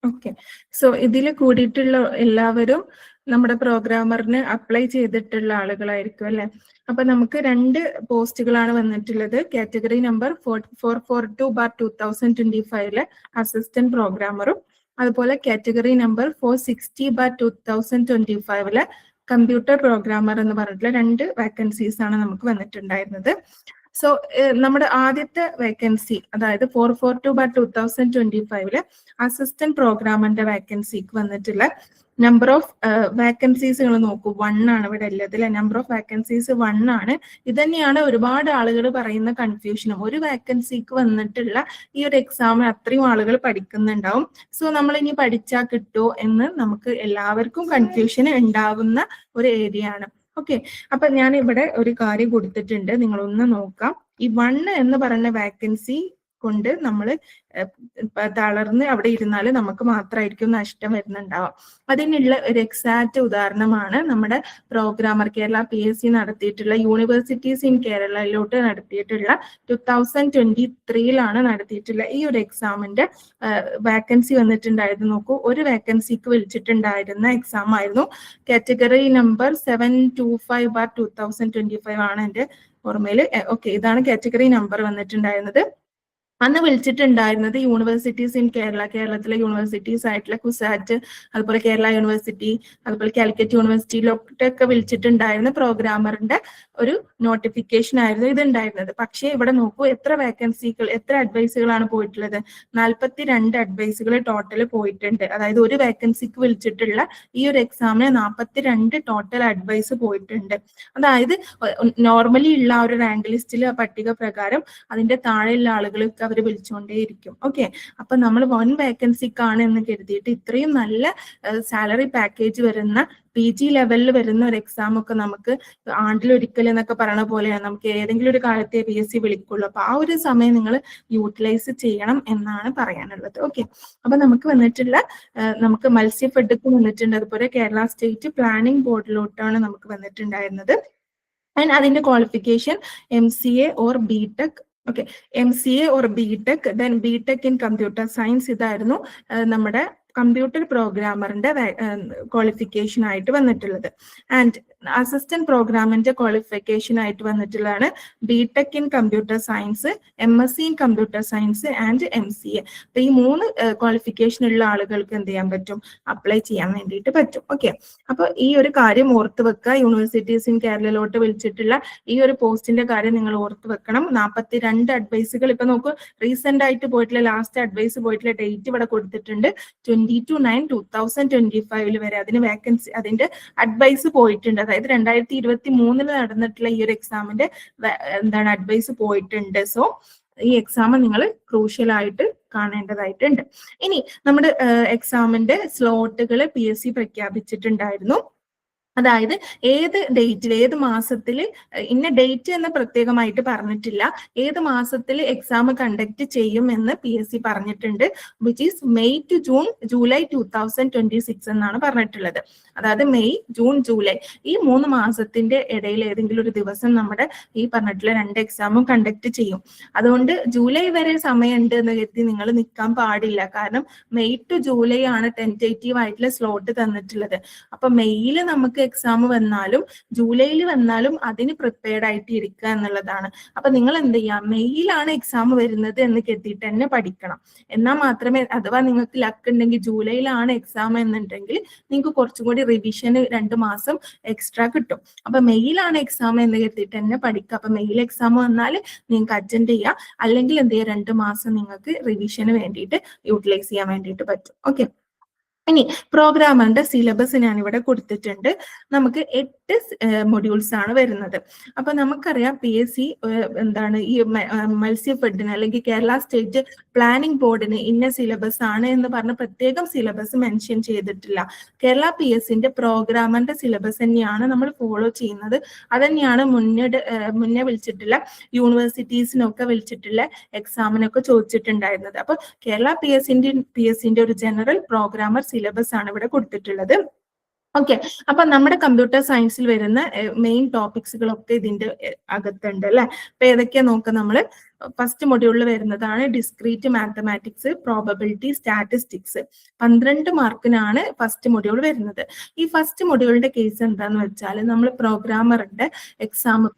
Okay. So ഇതിൽ കൂടിയിട്ടുള്ള എല്ലാവരും നമ്മുടെ പ്രോഗ്രാമറിന് അപ്ലൈ ചെയ്തിട്ടുള്ള ആളുകളായിരിക്കും അല്ലെ. അപ്പൊ നമുക്ക് 2 പോസ്റ്റുകളാണ് വന്നിട്ടുള്ളത്. കാറ്റഗറി നമ്പർ 442/2025 അസിസ്റ്റന്റ് പ്രോഗ്രാമറും അതുപോലെ കാറ്റഗറി നമ്പർ 460/2025 കമ്പ്യൂട്ടർ പ്രോഗ്രാമർ എന്ന് പറഞ്ഞിട്ടുള്ള 2 വേക്കൻസീസ് ആണ് നമുക്ക് വന്നിട്ടുണ്ടായിരുന്നത്. സോ നമ്മുടെ ആദ്യത്തെ വേക്കൻസി, അതായത് 442/2025 അസിസ്റ്റന്റ് പ്രോഗ്രാമറിന്റെ വേക്കൻസിക്ക് വന്നിട്ടുള്ള നമ്പർ ഓഫ് വേക്കൻസീസ് നിങ്ങൾ നോക്കൂ, 1 ആണ് ഇവിടെ ഉള്ളത് അല്ലെ. നമ്പർ ഓഫ് വേക്കൻസീസ് 1 ആണ്. ഇത് തന്നെയാണ് ഒരുപാട് ആളുകൾ പറയുന്ന കൺഫ്യൂഷനും. ഒരു വേക്കൻസിക്ക് വന്നിട്ടുള്ള ഈ ഒരു എക്സാമിന് അത്രയും ആളുകൾ പഠിക്കുന്നുണ്ടാവും. സോ നമ്മൾ ഇനി പഠിച്ചാൽ കിട്ടുമോ എന്ന് നമുക്ക് എല്ലാവർക്കും കൺഫ്യൂഷൻ ഉണ്ടാവുന്ന ഒരു ഏരിയ ആണ്. ഓക്കെ. അപ്പൊ ഞാൻ ഇവിടെ ഒരു കാര്യം കൊടുത്തിട്ടുണ്ട്, നിങ്ങളൊന്ന് നോക്കാം. ഈ 1 എന്ന് പറയുന്ന വേക്കൻസി കൊണ്ട് നമ്മൾ തളർന്ന് അവിടെ ഇരുന്നാൽ നമുക്ക് മാത്രമായിരിക്കും നഷ്ടം വരുന്നുണ്ടാവാം. അതിനുള്ള ഒരു എക്സാക്റ്റ് ഉദാഹരണമാണ് നമ്മുടെ പ്രോഗ്രാമർ കേരള PSC നടത്തിയിട്ടുള്ള യൂണിവേഴ്സിറ്റീസ് ഇൻ കേരളയിലോട്ട് നടത്തിയിട്ടുള്ള 2023 നടത്തിയിട്ടുള്ള ഈ ഒരു എക്സാമിന്റെ വാക്കൻസി വന്നിട്ടുണ്ടായിരുന്നു. നോക്കൂ, ഒരു വേക്കൻസിക്ക് വിളിച്ചിട്ടുണ്ടായിരുന്ന എക്സാം ആയിരുന്നു. കാറ്റഗറി നമ്പർ 725/2025 ആണ് എൻ്റെ ഓർമ്മയിൽ. ഓക്കെ, ഇതാണ് കാറ്റഗറി നമ്പർ വന്നിട്ടുണ്ടായിരുന്നത്. അന്ന് വിളിച്ചിട്ടുണ്ടായിരുന്നത് യൂണിവേഴ്സിറ്റീസ് ഇൻ കേരളത്തിലെ യൂണിവേഴ്സിറ്റീസ് ആയിട്ടുള്ള കുസാറ്റ്, അതുപോലെ കേരള യൂണിവേഴ്സിറ്റി, അതുപോലെ കാലിക്കറ്റ് യൂണിവേഴ്സിറ്റിയിലൊക്കെ വിളിച്ചിട്ടുണ്ടായിരുന്ന പ്രോഗ്രാമറിന്റെ ഒരു നോട്ടിഫിക്കേഷൻ ആയിരുന്നു ഇത് ഉണ്ടായിരുന്നത്. പക്ഷേ ഇവിടെ നോക്കൂ, എത്ര വേക്കൻസികൾ, എത്ര അഡ്വൈസുകളാണ് പോയിട്ടുള്ളത്? 42 അഡ്വൈസുകൾ ടോട്ടൽ പോയിട്ടുണ്ട്. അതായത് ഒരു വേക്കൻസിക്ക് വിളിച്ചിട്ടുള്ള ഈ ഒരു എക്സാമിന് 42 ടോട്ടൽ അഡ്വൈസ് പോയിട്ടുണ്ട്. അതായത് നോർമലി ഉള്ള ആ ഒരു റാങ്ക് ലിസ്റ്റിൽ പട്ടിക പ്രകാരം അതിന്റെ താഴെയുള്ള ആളുകൾക്ക് അവർ വിളിച്ചുകൊണ്ടേയിരിക്കും. ഓക്കെ. അപ്പൊ നമ്മൾ 1 വേക്കൻസിക്കാണ് എന്ന് കരുതിയിട്ട് ഇത്രയും നല്ല സാലറി പാക്കേജ് വരുന്ന PG ലെവലിൽ വരുന്ന ഒരു എക്സാം ഒക്കെ നമുക്ക് ആണ്ടിലൊരിക്കൽ എന്നൊക്കെ പറയണ പോലെയാണ്. നമുക്ക് ഏതെങ്കിലും ഒരു കാലത്തെ PSC വിളിക്കുള്ളൂ. അപ്പൊ ആ ഒരു സമയം നിങ്ങൾ യൂട്ടിലൈസ് ചെയ്യണം എന്നാണ് പറയാനുള്ളത്. ഓക്കെ. അപ്പൊ നമുക്ക് വന്നിട്ടുള്ള നമുക്ക് മത്സ്യഫെഡ്ക്ക് വന്നിട്ടുണ്ട്, അതുപോലെ കേരള സ്റ്റേറ്റ് പ്ലാനിംഗ് ബോർഡിലോട്ടാണ് നമുക്ക് വന്നിട്ടുണ്ടായിരുന്നത്. ആൻഡ് അതിന്റെ qualification MCA or BTech. Okay, MCA or BTech, then BTech in computer science. ഇതായിരുന്നു നമ്മുടെ കമ്പ്യൂട്ടർ പ്രോഗ്രാമറിന്റെ ക്വാളിഫിക്കേഷൻ ആയിട്ട് വന്നിട്ടുള്ളത്. ആൻഡ് അസിസ്റ്റന്റ് പ്രോഗ്രാമിന്റെ ക്വാളിഫിക്കേഷൻ ആയിട്ട് വന്നിട്ടുള്ളതാണ് BTech in computer science, MSc in computer science and MCA. അപ്പൊ ഈ 3 ക്വാളിഫിക്കേഷൻ ഉള്ള ആളുകൾക്ക് എന്ത് ചെയ്യാൻ പറ്റും? അപ്ലൈ ചെയ്യാൻ വേണ്ടിയിട്ട് പറ്റും. ഓക്കെ. അപ്പൊ ഈ ഒരു കാര്യം ഓർത്ത് വെക്കുക. യൂണിവേഴ്സിറ്റീസ് ഇൻ കേരളയിലോട്ട് വിളിച്ചിട്ടുള്ള ഈ ഒരു പോസ്റ്റിന്റെ കാര്യം നിങ്ങൾ ഓർത്ത് വെക്കണം. 42 അഡ്വൈസുകൾ. ഇപ്പൊ നോക്കൂ, റീസെന്റ് ആയിട്ട് പോയിട്ടുള്ള ലാസ്റ്റ് അഡ്വൈസ് പോയിട്ടുള്ള ഡേറ്റ് ഇവിടെ കൊടുത്തിട്ടുണ്ട്, 22/9/2025 വരെ അതിന് വേക്കൻസി, അതിന്റെ അഡ്വൈസ് പോയിട്ടുണ്ട്. അതായത് 2023 നടന്നിട്ടുള്ള ഈ ഒരു എക്സാമിന്റെ എന്താണ് അഡ്വൈസ് പോയിട്ടുണ്ട്. സോ ഈ എക്സാം നിങ്ങൾ ക്രൂഷ്യൽ ആയിട്ട് കാണേണ്ടതായിട്ടുണ്ട്. ഇനി നമ്മുടെ എക്സാമിന്റെ സ്ലോട്ടുകൾ PSC പ്രഖ്യാപിച്ചിട്ടുണ്ടായിരുന്നു. അതായത് ഏത് ഡേറ്റിൽ, ഏത് മാസത്തിൽ, ഇന്ന ഡേറ്റ് എന്ന് പ്രത്യേകമായിട്ട് പറഞ്ഞിട്ടില്ല, ഏത് മാസത്തിൽ എക്സാം കണ്ടക്ട് ചെയ്യും എന്ന് PSC പറഞ്ഞിട്ടുണ്ട്. Which is May to July 2026 എന്നാണ് പറഞ്ഞിട്ടുള്ളത്. അതായത് മെയ്, ജൂൺ, ജൂലൈ ഈ 3 മാസത്തിന്റെ ഇടയിൽ ഏതെങ്കിലും ഒരു ദിവസം നമ്മുടെ ഈ പറഞ്ഞിട്ടുള്ള 2 എക്സാമും കണ്ടക്ട് ചെയ്യും. അതുകൊണ്ട് ജൂലൈ വരെ സമയമുണ്ട് എന്ന് കരുതി നിങ്ങൾ നിൽക്കാൻ പാടില്ല. കാരണം മെയ് ടു ജൂലൈ ആണ് ടെന്റേറ്റീവ് ആയിട്ടുള്ള സ്ലോട്ട് തന്നിട്ടുള്ളത്. അപ്പൊ മെയ്യിൽ നമുക്ക് എക്സാം വന്നാലും ജൂലൈയിൽ വന്നാലും അതിന് പ്രിപ്പയർഡ് ആയിട്ട് ഇരിക്കുക എന്നുള്ളതാണ്. അപ്പൊ നിങ്ങൾ എന്ത് ചെയ്യാം, മെയ്യിലാണ് എക്സാം വരുന്നത് എന്ന് കരുതിയിട്ട് തന്നെ പഠിക്കണം. എന്നാൽ മാത്രമേ, അഥവാ നിങ്ങൾക്ക് ലക്ക് ഉണ്ടെങ്കിൽ ജൂലൈയിലാണ് എക്സാം എന്നുണ്ടെങ്കിൽ നിങ്ങൾക്ക് കുറച്ചും കൂടി റിവിഷന് 2 മാസം എക്സ്ട്രാ കിട്ടും. അപ്പൊ മെയ്യിലാണ് എക്സാം എന്ന് കരുതിയിട്ട് തന്നെ പഠിക്കുക. അപ്പൊ മെയ്യിൽ എക്സാം വന്നാൽ നിങ്ങൾക്ക് അറ്റൻഡ് ചെയ്യാം, അല്ലെങ്കിൽ എന്ത് ചെയ്യാം, 2 മാസം നിങ്ങൾക്ക് റിവിഷന് വേണ്ടിയിട്ട് യൂട്ടിലൈസ് ചെയ്യാൻ വേണ്ടിയിട്ട് പറ്റും. ഓക്കെ. ഇനി പ്രോഗ്രാമറിന്റെ സിലബസ് ഞാൻ ഇവിടെ കൊടുത്തിട്ടുണ്ട്. നമുക്ക് 8 മൊഡ്യൂൾസ് ആണ് വരുന്നത്. അപ്പൊ നമുക്കറിയാം PSC എന്താണ് ഈ മത്സ്യഫെഡിന് അല്ലെങ്കിൽ കേരള സ്റ്റേറ്റ് പ്ലാനിംഗ് ബോർഡിന് ഇന്ന സിലബസ് ആണ് എന്ന് പറഞ്ഞ പ്രത്യേകം സിലബസ് മെൻഷൻ ചെയ്തിട്ടില്ല. കേരള PSCന്റെ പ്രോഗ്രാമറിന്റെ സിലബസ് തന്നെയാണ് നമ്മൾ ഫോളോ ചെയ്യുന്നത്. അതന്നെയാണ് മുന്നേ വിളിച്ചിട്ടുള്ള യൂണിവേഴ്സിറ്റീസിനൊക്കെ വിളിച്ചിട്ടുള്ള എക്സാമിനൊക്കെ ചോദിച്ചിട്ടുണ്ടായിരുന്നത്. അപ്പൊ കേരള PSCന്റെ ഒരു ജനറൽ പ്രോഗ്രാമർ സിലബസ് ആണ് ഇവിടെ കൊടുത്തിട്ടുള്ളത്. ഓക്കെ, അപ്പൊ നമ്മുടെ കമ്പ്യൂട്ടർ സയൻസിൽ വരുന്ന മെയിൻ ടോപ്പിക്സുകളൊക്കെ ഇതിന്റെ അകത്തുണ്ട് അല്ലെ. അപ്പൊ ഏതൊക്കെയാ നോക്കാം നമ്മള്. ഫസ്റ്റ് മൊഡ്യൂളിൽ വരുന്നതാണ് ഡിസ്ക്രീറ്റ് മാത്തമാറ്റിക്സ്, പ്രോബബിലിറ്റി, സ്റ്റാറ്റിസ്റ്റിക്സ്. 12 മാർക്കിനാണ് ഫസ്റ്റ് മൊഡ്യൂൾ വരുന്നത്. ഈ ഫസ്റ്റ് മൊഡ്യൂളിന്റെ കേസ് എന്താന്ന് വെച്ചാൽ നമ്മൾ പ്രോഗ്രാമറിന്റെ എക്സാം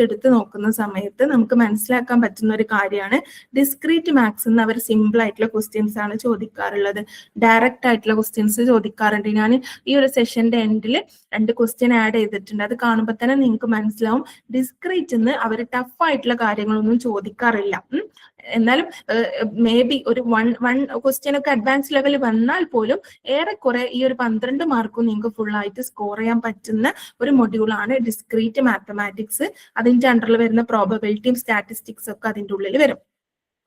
എടുത്ത് നോക്കുന്ന സമയത്ത് നമുക്ക് മനസ്സിലാക്കാൻ പറ്റുന്ന ഒരു കാര്യമാണ് ഡിസ്ക്രീറ്റ് മാത്സ് എന്ന് അവർ സിമ്പിൾ ആയിട്ടുള്ള ക്വസ്റ്റ്യൻസ് ആണ് ചോദിക്കാറുള്ളത്. ഡയറക്റ്റ് ആയിട്ടുള്ള ക്വസ്റ്റ്യൻസ് ചോദിക്കാറുണ്ട്. ഞാൻ ഈ ഒരു സെഷന്റെ എൻഡിൽ 2 ക്വസ്റ്റ്യൻ ആഡ് ചെയ്തിട്ടുണ്ട്. അത് കാണുമ്പോൾ തന്നെ നിങ്ങൾക്ക് മനസ്സിലാവും ഡിസ്ക്രീറ്റ് എന്ന് അവർ ടഫ് ആയിട്ടുള്ള കാര്യങ്ങളൊന്നും ചോദിക്കാറില്ല. എന്നാലും മേ ബി ഒരു വൺ ക്വസ്റ്റ്യൻ ഒക്കെ അഡ്വാൻസ് ലെവലിൽ വന്നാൽ പോലും ഏറെക്കുറെ ഈ ഒരു 12 മാർക്കും നിങ്ങൾക്ക് ഫുൾ ആയിട്ട് സ്കോർ ചെയ്യാൻ പറ്റുന്ന ഒരു മൊഡ്യൂളാണ് ഡിസ്ക്രീറ്റ് മാത്തമാറ്റിക്സ്. അതിന്റെ അണ്ടറിൽ വരുന്ന പ്രോബബിലിറ്റിയും സ്റ്റാറ്റിസ്റ്റിക്സ് ഒക്കെ അതിന്റെ ഉള്ളിൽ വരും.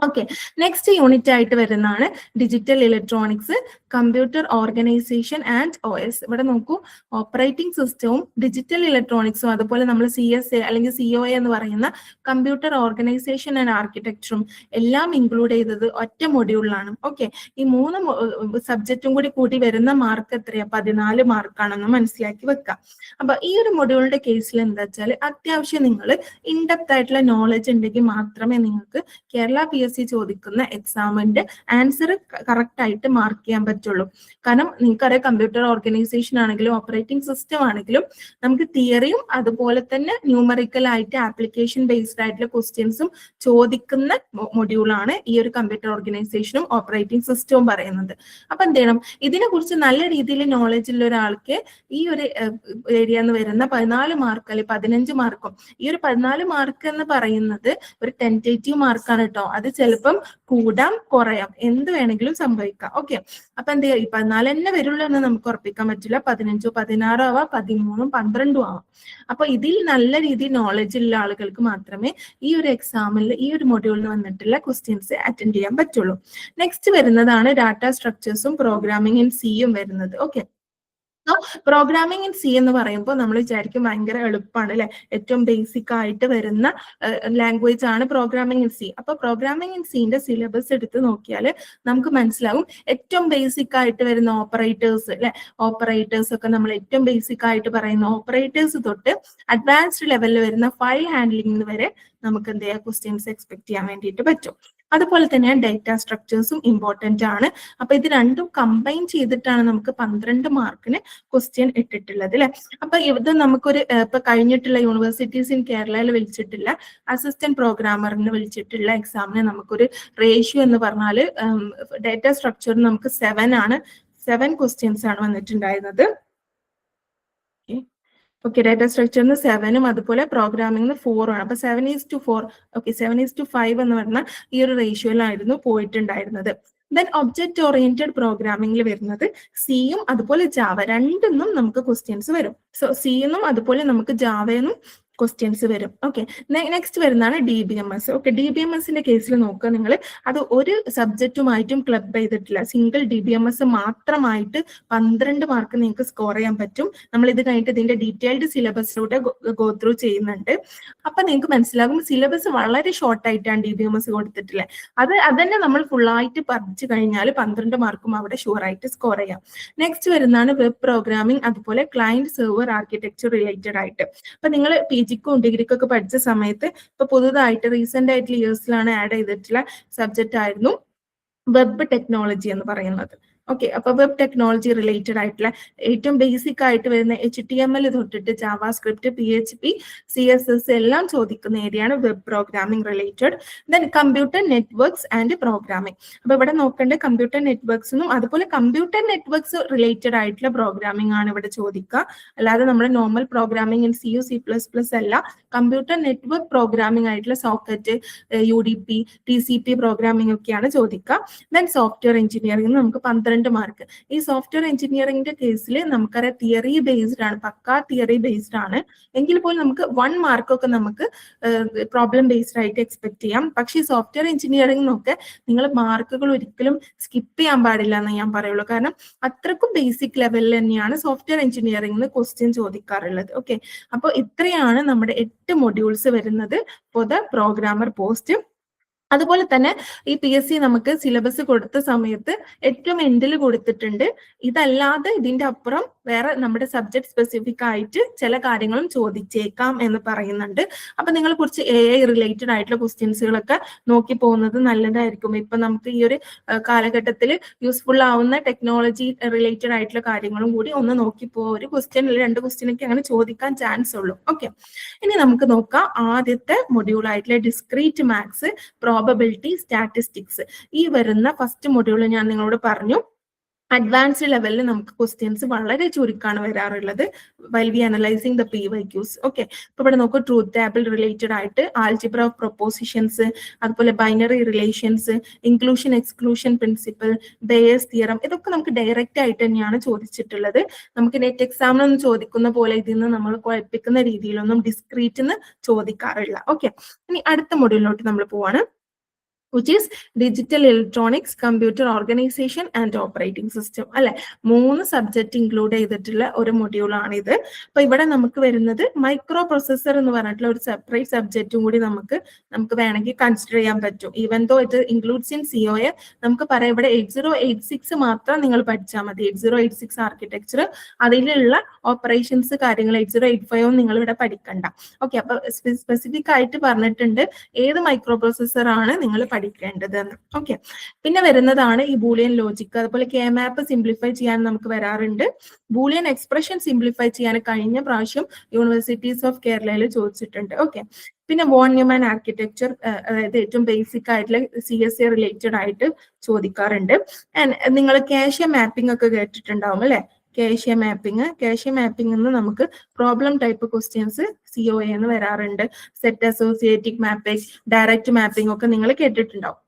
ഓക്കെ, നെക്സ്റ്റ് യൂണിറ്റ് ആയിട്ട് വരുന്നതാണ് digital electronics, computer organisation and OS. ഇവിടെ നോക്കൂ, ഓപ്പറേറ്റിംഗ് സിസ്റ്റവും ഡിജിറ്റൽ ഇലക്ട്രോണിക്സും അതുപോലെ നമ്മൾ CSA അല്ലെങ്കിൽ COA എന്ന് പറയുന്ന കമ്പ്യൂട്ടർ ഓർഗനൈസേഷൻ ആൻഡ് ആർക്കിടെക്ചറും എല്ലാം ഇൻക്ലൂഡ് ചെയ്തത് ഒറ്റ മൊഡ്യൂളിലാണ്. ഓക്കെ, ഈ 3 സബ്ജക്റ്റും കൂടി വരുന്ന മാർക്ക് എത്രയാ? 14 മാർക്കാണെന്ന് മനസ്സിലാക്കി വെക്കാം. അപ്പൊ ഈ ഒരു മൊഡ്യൂളിന്റെ കേസിൽ എന്താ വെച്ചാൽ അത്യാവശ്യം നിങ്ങൾ ഇൻഡെപ്ത് ആയിട്ടുള്ള നോളജ് ഉണ്ടെങ്കിൽ മാത്രമേ നിങ്ങൾക്ക് കേരള PSC ചോദിക്കുന്ന എക്സാമിന്റെ ആൻസർ കറക്റ്റ് ആയിട്ട് മാർക്ക് ചെയ്യാൻ പറ്റുള്ളൂ. കാരണം നിങ്ങൾക്കറിയാം കമ്പ്യൂട്ടർ ഓർഗനൈസേഷൻ ആണെങ്കിലും ഓപ്പറേറ്റിംഗ് സിസ്റ്റം ആണെങ്കിലും നമുക്ക് തിയറിയും അതുപോലെ തന്നെ ന്യൂമറിക്കൽ ആയിട്ട് ആപ്ലിക്കേഷൻ ബേസ്ഡ് ആയിട്ടുള്ള ക്വസ്റ്റ്യൻസും ചോദിക്കുന്ന മൊഡ്യൂളാണ് ഈ ഒരു കമ്പ്യൂട്ടർ ഓർഗനൈസേഷനും ഓപ്പറേറ്റിംഗ് സിസ്റ്റവും പറയുന്നത്. അപ്പൊ എന്ത് ചെയ്യണം, ഇതിനെ കുറിച്ച് നല്ല രീതിയിൽ നോളജ് ഉള്ള ഒരാൾക്ക് ഈ ഒരു ഏരിയ എന്ന് വരുന്ന 14 മാർക്ക് അല്ലെങ്കിൽ 15 മാർക്കും, ഈ ഒരു 14 മാർക്ക് എന്ന് പറയുന്നത് ഒരു ടെന്റേറ്റീവ് മാർക്കാണ് കേട്ടോ. അത് ചിലപ്പം കൂടാം കുറയാം, എന്ത് വേണമെങ്കിലും സംഭവിക്കാം. ഓക്കെ, അപ്പൊ എന്ത് ചെയ്യാം, ഈ 14 തന്നെ വരുള്ളൂ എന്ന് നമുക്ക് ഉറപ്പിക്കാൻ പറ്റില്ല. 15, 16 ആവാം, 13, 12 ആവാം. അപ്പൊ ഇതിൽ നല്ല രീതിയിൽ നോളജ് ഉള്ള ആളുകൾക്ക് മാത്രമേ ഈ ഒരു എക്സാമിൽ ഈ ഒരു മൊഡ്യൂളിൽ വന്നിട്ടുള്ള ക്വസ്റ്റ്യൻസ് അറ്റൻഡ് ചെയ്യാൻ പറ്റുള്ളൂ. നെക്സ്റ്റ് വരുന്നതാണ് ഡാറ്റ സ്ട്രക്ചേഴ്സും പ്രോഗ്രാമിംഗ് ഇൻ സിയും വരുന്നത്. ഓക്കെ, പ്രോഗ്രാമിംഗ് ഇൻ സി എന്ന് പറയുമ്പോൾ നമ്മൾ വിചാരിക്കും ഭയങ്കര എളുപ്പമാണ് അല്ലെ, ഏറ്റവും ബേസിക് ആയിട്ട് വരുന്ന ലാംഗ്വേജ് ആണ് പ്രോഗ്രാമിംഗ് ഇൻ സി. അപ്പൊ പ്രോഗ്രാമിംഗ് ഇൻ സിന്റെ സിലബസ് എടുത്ത് നോക്കിയാൽ നമുക്ക് മനസ്സിലാവും ഏറ്റവും ബേസിക് ആയിട്ട് വരുന്ന ഓപ്പറേറ്റേഴ്സ് അല്ലെ, ഓപ്പറേറ്റേഴ്സ് ഒക്കെ നമ്മൾ ഏറ്റവും ബേസിക് ആയിട്ട് പറയുന്ന ഓപ്പറേറ്റേഴ്സ് തൊട്ട് അഡ്വാൻസ്ഡ് ലെവലിൽ വരുന്ന ഫയൽ ഹാൻഡ്ലിംഗ് വരെ നമുക്ക് എന്ത് ചെയ്യാം, ക്വസ്റ്റ്യൻസ് എക്സ്പെക്ട് ചെയ്യാൻ വേണ്ടിയിട്ട് പറ്റും. അതുപോലെ തന്നെ ഡേറ്റ സ്ട്രക്ചേഴ്സും ഇമ്പോർട്ടന്റ് ആണ്. അപ്പൊ ഇത് രണ്ടും കമ്പൈൻ ചെയ്തിട്ടാണ് നമുക്ക് 12 മാർക്കിന് ക്വസ്റ്റ്യൻ ഇട്ടിട്ടുള്ളത് അല്ലെ. അപ്പൊ ഇത് നമുക്കൊരു ഇപ്പൊ കഴിഞ്ഞിട്ടുള്ള യൂണിവേഴ്സിറ്റീസ് ഇൻ കേരളയിൽ വിളിച്ചിട്ടില്ല അസിസ്റ്റന്റ് പ്രോഗ്രാമറിന് വിളിച്ചിട്ടുള്ള എക്സാമിന് നമുക്കൊരു റേഷ്യോ എന്ന് പറഞ്ഞാൽ ഡേറ്റ സ്ട്രക്ചർ നമുക്ക് 7 ക്വസ്റ്റ്യൻസ് ആണ് വന്നിട്ടുണ്ടായിരുന്നത്. ഓക്കെ, ഡാറ്റ സ്ട്രക്ചറിന് 7ഉം അതുപോലെ പ്രോഗ്രാമിംഗിന് 4ഉം ആണ്. അപ്പൊ 7:4, ഓക്കെ 7:5 എന്ന് പറഞ്ഞ ഈ ഒരു റേഷ്യോയിലായിരുന്നു പോയിട്ടുണ്ടായിരുന്നത്. ദെൻ ഒബ്ജക്റ്റ് ഓറിയന്റഡ് പ്രോഗ്രാമിംഗിൽ വരുന്നത് സിയും അതുപോലെ ജാവ രണ്ടിന്നും നമുക്ക് ക്വസ്റ്റ്യൻസ് വരും. സോ സിന്നും അതുപോലെ നമുക്ക് ജാവയെന്നും ക്വസ്റ്റ്യൻസ് വരും. ഓക്കെ, നെക്സ്റ്റ് വരുന്നതാണ് DBMS. ഓക്കെ, DBMSന്റെ കേസിൽ നോക്കുക നിങ്ങൾ, അത് ഒരു സബ്ജക്റ്റുമായിട്ടും ക്ലബ് ചെയ്തിട്ടില്ല. സിംഗിൾ DBMS മാത്രമായിട്ട് 12 മാർക്ക് നിങ്ങൾക്ക് സ്കോർ ചെയ്യാൻ പറ്റും. നമ്മൾ ഇത് കഴിഞ്ഞിട്ട് ഇതിന്റെ ഡീറ്റെയിൽഡ് സിലബസിലൂടെ ഗോ ത്രൂ ചെയ്യുന്നുണ്ട്. അപ്പൊ നിങ്ങൾക്ക് മനസ്സിലാകും സിലബസ് വളരെ ഷോർട്ട് ആയിട്ടാണ് DBMS കൊടുത്തിട്ടുള്ളത്. അത് തന്നെ നമ്മൾ ഫുള്ളായിട്ട് പഠിച്ചു കഴിഞ്ഞാൽ 12 മാർക്കും അവിടെ ഷുവർ ആയിട്ട് സ്കോർ ചെയ്യാം. നെക്സ്റ്റ് വരുന്നതാണ് വെബ് പ്രോഗ്രാമിംഗ് അതുപോലെ ക്ലയന്റ് സെർവർ ആർക്കിടെക്ചർ റിലേറ്റഡ് ആയിട്ട്. അപ്പൊ നിങ്ങൾ PGക്കും ഡിഗ്രിക്കും ഒക്കെ പഠിച്ച സമയത്ത് ഇപ്പൊ പുതുതായിട്ട് റീസെന്റ് ആയിട്ടുള്ള ഇയേഴ്സിലാണ് ആഡ് ചെയ്തിട്ടുള്ള സബ്ജക്റ്റ് ആയിരുന്നു വെബ് ടെക്നോളജി എന്ന് പറയുന്നത്. ഓക്കെ, അപ്പൊ വെബ് ടെക്നോളജി റിലേറ്റഡ് ആയിട്ടുള്ള ഏറ്റവും ബേസിക് ആയിട്ട് വരുന്ന HTML തൊട്ടിട്ട് ജാവാസ്ക്രിപ്റ്റ്, PHP, CSS എല്ലാം ചോദിക്കുന്ന ഏരിയയാണ് web programming related. Then computer networks and programming. അപ്പൊ ഇവിടെ നോക്കേണ്ട കമ്പ്യൂട്ടർ നെറ്റ്വർക്ക്സിനും അതുപോലെ കമ്പ്യൂട്ടർ നെറ്റ്വർക്ക്സ് റിലേറ്റഡ് ആയിട്ടുള്ള പ്രോഗ്രാമിംഗ് ആണ് ഇവിടെ ചോദിക്കുക. അല്ലാതെ നമ്മുടെ നോർമൽ പ്രോഗ്രാമിംഗ് ഇൻ C++ അല്ല, കമ്പ്യൂട്ടർ നെറ്റ്വർക്ക് പ്രോഗ്രാമിംഗ് ആയിട്ടുള്ള സോക്കറ്റ്, UDP, TCP പ്രോഗ്രാമിംഗ് ഒക്കെയാണ് ചോദിക്കുക. ദെൻ സോഫ്റ്റ്വെയർ എഞ്ചിനീയറിംഗ് നമുക്ക് 12 മാർക്ക്. ഈ സോഫ്റ്റ്വെയർ എഞ്ചിനീയറിംഗിന്റെ കേസിൽ നമുക്കറിയാം തിയറി ബേസ്ഡ് ആണ്, പക്കാ തിയറി ബേസ്ഡ് ആണ്. എങ്കിൽ പോലും നമുക്ക് 1 മാർക്കൊക്കെ നമുക്ക് പ്രോബ്ലം ബേസ്ഡ് ആയിട്ട് എക്സ്പെക്ട് ചെയ്യാം. പക്ഷേ സോഫ്റ്റ്വെയർ എഞ്ചിനീയറിംഗിനൊക്കെ നിങ്ങൾ മാർക്കുകൾ ഒരിക്കലും സ്കിപ്പ് ചെയ്യാൻ പാടില്ല എന്ന് ഞാൻ പറയുള്ളൂ. കാരണം അത്രക്കും ബേസിക് ലെവലിൽ തന്നെയാണ് സോഫ്റ്റ്വെയർ എഞ്ചിനീയറിംഗിന് ക്വസ്റ്റ്യൻ ചോദിക്കാറുള്ളത്. ഓക്കെ, അപ്പോൾ ഇത്രയാണ് നമ്മുടെ 8 മൊഡ്യൂൾസ് വരുന്നത് ഫോർ ദ പ്രോഗ്രാമർ പോസ്റ്റ്. അതുപോലെ തന്നെ ഈ PSC നമുക്ക് സിലബസ് കൊടുത്ത സമയത്ത് ഏറ്റവും എൻഡിൽ കൊടുത്തിട്ടുണ്ട്. ഇതല്ലാതെ ഇതിന്റെ അപ്പുറം വേറെ നമ്മുടെ സബ്ജക്ട് സ്പെസിഫിക് ആയിട്ട് ചില കാര്യങ്ങളും ചോദിച്ചേക്കാം എന്ന് പറയുന്നുണ്ട്. അപ്പൊ നിങ്ങൾ കുറച്ച് AI റിലേറ്റഡ് ആയിട്ടുള്ള ക്വസ്റ്റ്യൻസുകളൊക്കെ നോക്കി പോകുന്നത് നല്ലതായിരിക്കും. ഇപ്പൊ നമുക്ക് ഈ ഒരു കാലഘട്ടത്തിൽ യൂസ്ഫുൾ ആവുന്ന ടെക്നോളജി റിലേറ്റഡ് ആയിട്ടുള്ള കാര്യങ്ങളും കൂടി ഒന്ന് നോക്കി പോകും. ഒരു ക്വസ്റ്റ്യൻ 2 ക്വസ്റ്റ്യനൊക്കെ അങ്ങനെ ചോദിക്കാൻ ചാൻസ് ഉള്ളൂ. ഓക്കെ, ഇനി നമുക്ക് നോക്കാം ആദ്യത്തെ മൊഡ്യൂൾ ആയിട്ടുള്ള ഡിസ്ക്രീറ്റ് മാത്സ്, പ്രോബബിലിറ്റി, സ്റ്റാറ്റിസ്റ്റിക്സ്. ഈ വരുന്ന ഫസ്റ്റ് മൊഡ്യൂൾ ഞാൻ നിങ്ങളോട് പറഞ്ഞു അഡ്വാൻസ്ഡ് ലെവലിൽ നമുക്ക് ക്വസ്റ്റ്യൻസ് വളരെ ചുരുക്കമാണ് വരാറുള്ളത് while we analysing the PYQs. Okay, ഇപ്പൊ ഇവിടെ നോക്കൂ ട്രൂത്ത് ടേബിൾ റിലേറ്റഡ് ആയിട്ട് ആൽജിബ്ര ഓഫ് പ്രൊപ്പോസിഷൻസ്, അതുപോലെ binary relations, inclusion exclusion principle, Bayes theorem, ഇതൊക്കെ നമുക്ക് ഡയറക്റ്റ് ആയിട്ട് തന്നെയാണ് ചോദിച്ചിട്ടുള്ളത്. നമുക്ക് നെറ്റ് എക്സാമിനൊന്നും ചോദിക്കുന്ന പോലെ ഇതിൽ നിന്ന് നമ്മൾ കുഴപ്പിക്കുന്ന രീതിയിലൊന്നും ഡിസ്ക്രീറ്റ് ചോദിക്കാറില്ല. ഓക്കെ, ഇനി അടുത്ത മൊഡ്യൂളിലോട്ട് നമ്മൾ പോവാണ്, which is digital electronics, computer organization and operating system. അല്ലെ, 3 സബ്ജക്ട് ഇൻക്ലൂഡ് ചെയ്തിട്ടുള്ള ഒരു മൊഡ്യൂൾ ആണിത്. അപ്പൊ ഇവിടെ നമുക്ക് വരുന്നത് മൈക്രോ പ്രൊസസർ എന്ന് പറഞ്ഞിട്ടുള്ള ഒരു സെപ്പറേറ്റ് സബ്ജക്റ്റും കൂടി നമുക്ക് വേണമെങ്കിൽ കൺസിഡർ ചെയ്യാൻ പറ്റും. ഈവൻ ദോ ഇത് ഇൻക്ലൂഡ്സ് ഇൻ COA, നമുക്ക് പറയാം ഇവിടെ 8086 മാത്രം നിങ്ങൾ പഠിച്ചാൽ മതി. 8086 ആർക്കിടെക്ചർ, അതിലുള്ള ഓപ്പറേഷൻസ് കാര്യങ്ങൾ 8085 നിങ്ങൾ ഇവിടെ പഠിക്കണ്ട. ഓക്കെ, അപ്പൊ സ്പെസിഫിക് ആയിട്ട് പറഞ്ഞിട്ടുണ്ട് ഏത് മൈക്രോ പ്രൊസസർ ആണ് നിങ്ങൾ പഠിക്കേണ്ടതെന്ന്. ഓക്കെ, പിന്നെ വരുന്നതാണ് ഈ ബൂളിയൻ ലോജിക്, അതുപോലെ K-മാപ്പ് സിംപ്ലിഫൈ ചെയ്യാൻ നമുക്ക് വരാറുണ്ട്. ബൂളിയൻ എക്സ്പ്രഷൻ സിംപ്ലിഫൈ ചെയ്യാൻ കഴിഞ്ഞ പ്രാവശ്യം യൂണിവേഴ്സിറ്റീസ് ഓഫ് കേരളയിൽ ചോദിച്ചിട്ടുണ്ട്. ഓക്കെ, പിന്നെ വോൺ ന്യൂമാൻ ആർക്കിടെക്ചർ, അതായത് ഏറ്റവും ബേസിക് ആയിട്ടുള്ള CSA റിലേറ്റഡ് ആയിട്ട് ചോദിക്കാറുണ്ട്. നിങ്ങൾ കാഷ്യ മാപ്പിംഗ് ഒക്കെ കേട്ടിട്ടുണ്ടാവും അല്ലെ. കാഷ്യ മാപ്പിംഗ് എന്ന് നമുക്ക് പ്രോബ്ലം ടൈപ്പ് ക്വസ്റ്റ്യൻസ് COA എന്ന് വരാറുണ്ട്. Set associative mapping, direct mapping ഒക്കെ നിങ്ങൾ കേട്ടിട്ടുണ്ടാവും.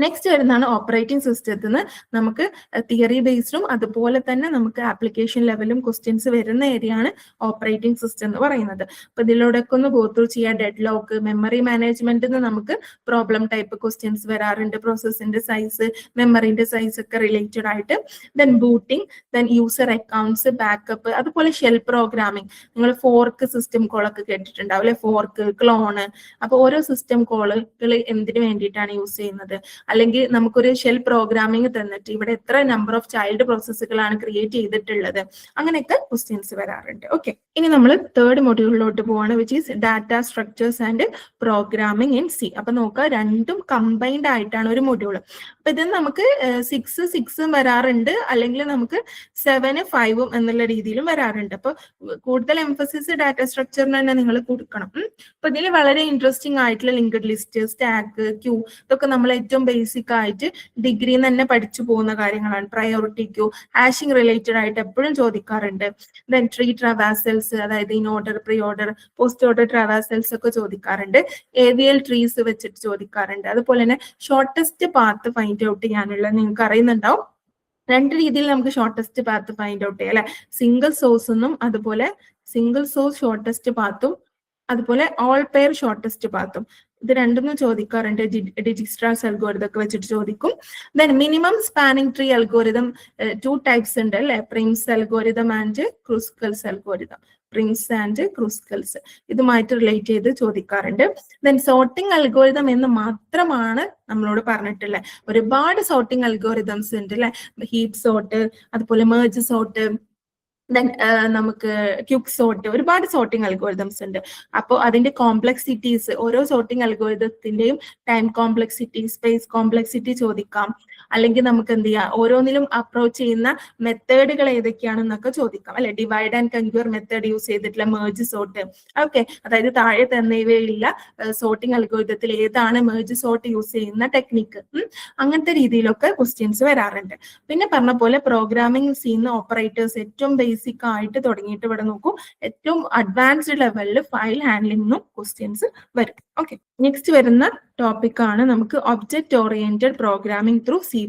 നെക്സ്റ്റ് വരുന്നതാണ് ഓപ്പറേറ്റിംഗ് സിസ്റ്റത്തിൽ നിന്ന് നമുക്ക് തിയറി ബേസ്ഡും അതുപോലെ തന്നെ നമുക്ക് ആപ്ലിക്കേഷൻ ലെവലും ക്വസ്റ്റ്യൻസ് വരുന്ന ഏരിയയാണ് ഓപ്പറേറ്റിംഗ് സിസ്റ്റം എന്ന് പറയുന്നത്. അപ്പൊ ഇതിലൂടെയൊക്കെ ഒന്ന് ഗോത്രൂ ചെയ്യാം. ഡെഡ് ലോക്ക്, മെമ്മറി മാനേജ്മെന്റ് നമുക്ക് പ്രോബ്ലം ടൈപ്പ് ക്വസ്റ്റ്യൻസ് വരാറുണ്ട്. പ്രോസസ്സിന്റെ സൈസ്, മെമ്മറിന്റെ സൈസ് ഒക്കെ റിലേറ്റഡ് ആയിട്ട്. Then booting, then user accounts, backup, അതുപോലെ ഷെൽ പ്രോഗ്രാമിംഗ്. നിങ്ങൾ ഫോർക്ക് സിസ്റ്റം കോളൊക്കെ കേട്ടിട്ടുണ്ടാവും അല്ലെ, ഫോർക്ക്, ക്ലോണ്. അപ്പൊ ഓരോ സിസ്റ്റം കോളുകൾ എന്തിനു വേണ്ടിയിട്ടാണ് യൂസ് ചെയ്യുന്നത്, അല്ലെങ്കിൽ നമുക്കൊരു ഷെൽ പ്രോഗ്രാമിംഗ് തന്നിട്ട് ഇവിടെ എത്ര നമ്പർ ഓഫ് ചൈൽഡ് പ്രോസസ്സുകളാണ് ക്രിയേറ്റ് ചെയ്തിട്ടുള്ളത്, അങ്ങനെയൊക്കെ ക്വസ്റ്റ്യൻസ് വരാറുണ്ട്. ഓക്കെ, ഇനി നമ്മൾ തേർഡ് മൊഡ്യൂളിലോട്ട് പോവാണ്, which is data structures and programming in C. അപ്പൊ നോക്കുക, രണ്ടും കമ്പൈൻഡ് ആയിട്ടാണ് ഒരു മൊഡ്യൂൾ. അപ്പൊ ഇത് നമുക്ക് 6 വരാറുണ്ട്, അല്ലെങ്കിൽ നമുക്ക് 7, 5 എന്നുള്ള രീതിയിലും വരാറുണ്ട്. അപ്പൊ കൂടുതൽ എംഫസിസ് ഡാറ്റ സ്ട്രക്ചറിന് തന്നെ നിങ്ങൾ കൊടുക്കണം. അപ്പൊ ഇതിൽ വളരെ ഇൻട്രസ്റ്റിംഗ് ആയിട്ടുള്ള ലിങ്ക്ഡ് ലിസ്റ്റ്, സ്റ്റാക്ക്, ക്യൂ, ഇതൊക്കെ നമ്മൾ ഏറ്റവും ബേസിക് ആയിട്ട് ഡിഗ്രിയിൽ തന്നെ പഠിച്ചു പോകുന്ന കാര്യങ്ങളാണ്. പ്രയോറിറ്റി ക്യൂ, ഹാഷിംഗ് റിലേറ്റഡ് ആയിട്ട് എപ്പോഴും ചോദിക്കാറുണ്ട്. ദെൻ ട്രീ ട്രാവേഴ്സൽസ്, അതായത് in order, pre order, post order traversals ഒക്കെ ചോദിക്കാറുണ്ട്. AVL ട്രീസ് വെച്ചിട്ട് ചോദിക്കാറുണ്ട്. അതുപോലെ തന്നെ ഷോർട്ടസ്റ്റ് പാത്ത് ഫൈൻഡ് ഔട്ട് ചെയ്യാനുള്ളത് നിങ്ങൾക്ക് അറിയുന്നുണ്ടാവും. 2 രീതിയിൽ നമുക്ക് ഷോർട്ടസ്റ്റ് പാത്ത് ഫൈൻഡ് ഔട്ട് ചെയ്യാം അല്ലെ, സിംഗിൾ സോഴ്സ് എന്നും അതുപോലെ സിംഗിൾ സോഴ്സ് ഷോർട്ടസ്റ്റ് പാത്തും അതുപോലെ ഓൾ പെയർ ഷോർട്ടസ്റ്റ് പാത്തും. ഇത് രണ്ടൊന്നും ചോദിക്കാറുണ്ട്. ഡിജിക്സ്ട്രാസ് അൽഗോരിതം ഒക്കെ വെച്ചിട്ട് ചോദിക്കും. Then minimum spanning tree algorithm 2 types ഉണ്ട് അല്ലെ, Prim's algorithm and Kruskal's algorithm. Prim's and Kruskal's ഇതുമായിട്ട് റിലേറ്റ് ചെയ്ത് ചോദിക്കാറുണ്ട്. ദെൻ സോർട്ടിംഗ് അൽഗോരിതം എന്ന് മാത്രമാണ് നമ്മളോട് പറഞ്ഞിട്ടുള്ളത്. ഒരുപാട് സോർട്ടിംഗ് അൽഗോരിതംസ് ഉണ്ട് അല്ലെ, ഹീപ്പ് സോർട്ട്, അതുപോലെ മെർജ് സോർട്ട്, ദെൻ നമുക്ക് ക്യുക്ക് സോർട്ട്, ഒരുപാട് സോർട്ടിംഗ് അൽഗോരിതംസ് ഉണ്ട്. അപ്പോൾ അതിന്റെ കോംപ്ലക്സിറ്റീസ്, ഓരോ സോർട്ടിംഗ് അൽഗോരിതത്തിന്റെയും ടൈം കോംപ്ലക്സിറ്റി, സ്പേസ് കോംപ്ലക്സിറ്റി ചോദിക്കാം. അല്ലെങ്കിൽ നമുക്ക് എന്ത് ചെയ്യാം, ഓരോന്നിലും അപ്രോച്ച് ചെയ്യുന്ന മെത്തേഡുകൾ ഏതൊക്കെയാണെന്നൊക്കെ ചോദിക്കാം അല്ലെ. ഡിവൈഡ് ആൻഡ് കൺക്യൂർ മെത്തേഡ് യൂസ് ചെയ്തിട്ടുള്ള മെർജ് സോർട്ട്. ഓക്കെ, അതായത് താഴെ തന്നവയിലുള്ള സോർട്ടിംഗ് അൽഗോരിതത്തിൽ ഏതാണ് മെർജ് സോർട്ട് യൂസ് ചെയ്യുന്ന ടെക്നിക്ക്, അങ്ങനത്തെ രീതിയിലൊക്കെ ക്വസ്റ്റ്യൻസ് വരാറുണ്ട്. പിന്നെ പറഞ്ഞ പോലെ പ്രോഗ്രാമിംഗ് ചെയ്യുന്ന ഓപ്പറേറ്റേഴ്സ് ഏറ്റവും ബേസിക് ആയിട്ട് തുടങ്ങിയിട്ട് ഇവിടെ നോക്കൂ, ഏറ്റവും അഡ്വാൻസ്ഡ് ലെവലിൽ ഫയൽ ഹാൻഡ്ലിംഗും ക്വസ്റ്റ്യൻസ് വരും. ഓക്കെ, നെക്സ്റ്റ് വരുന്ന ടോപ്പിക് ആണ് നമുക്ക് object oriented programming through C++,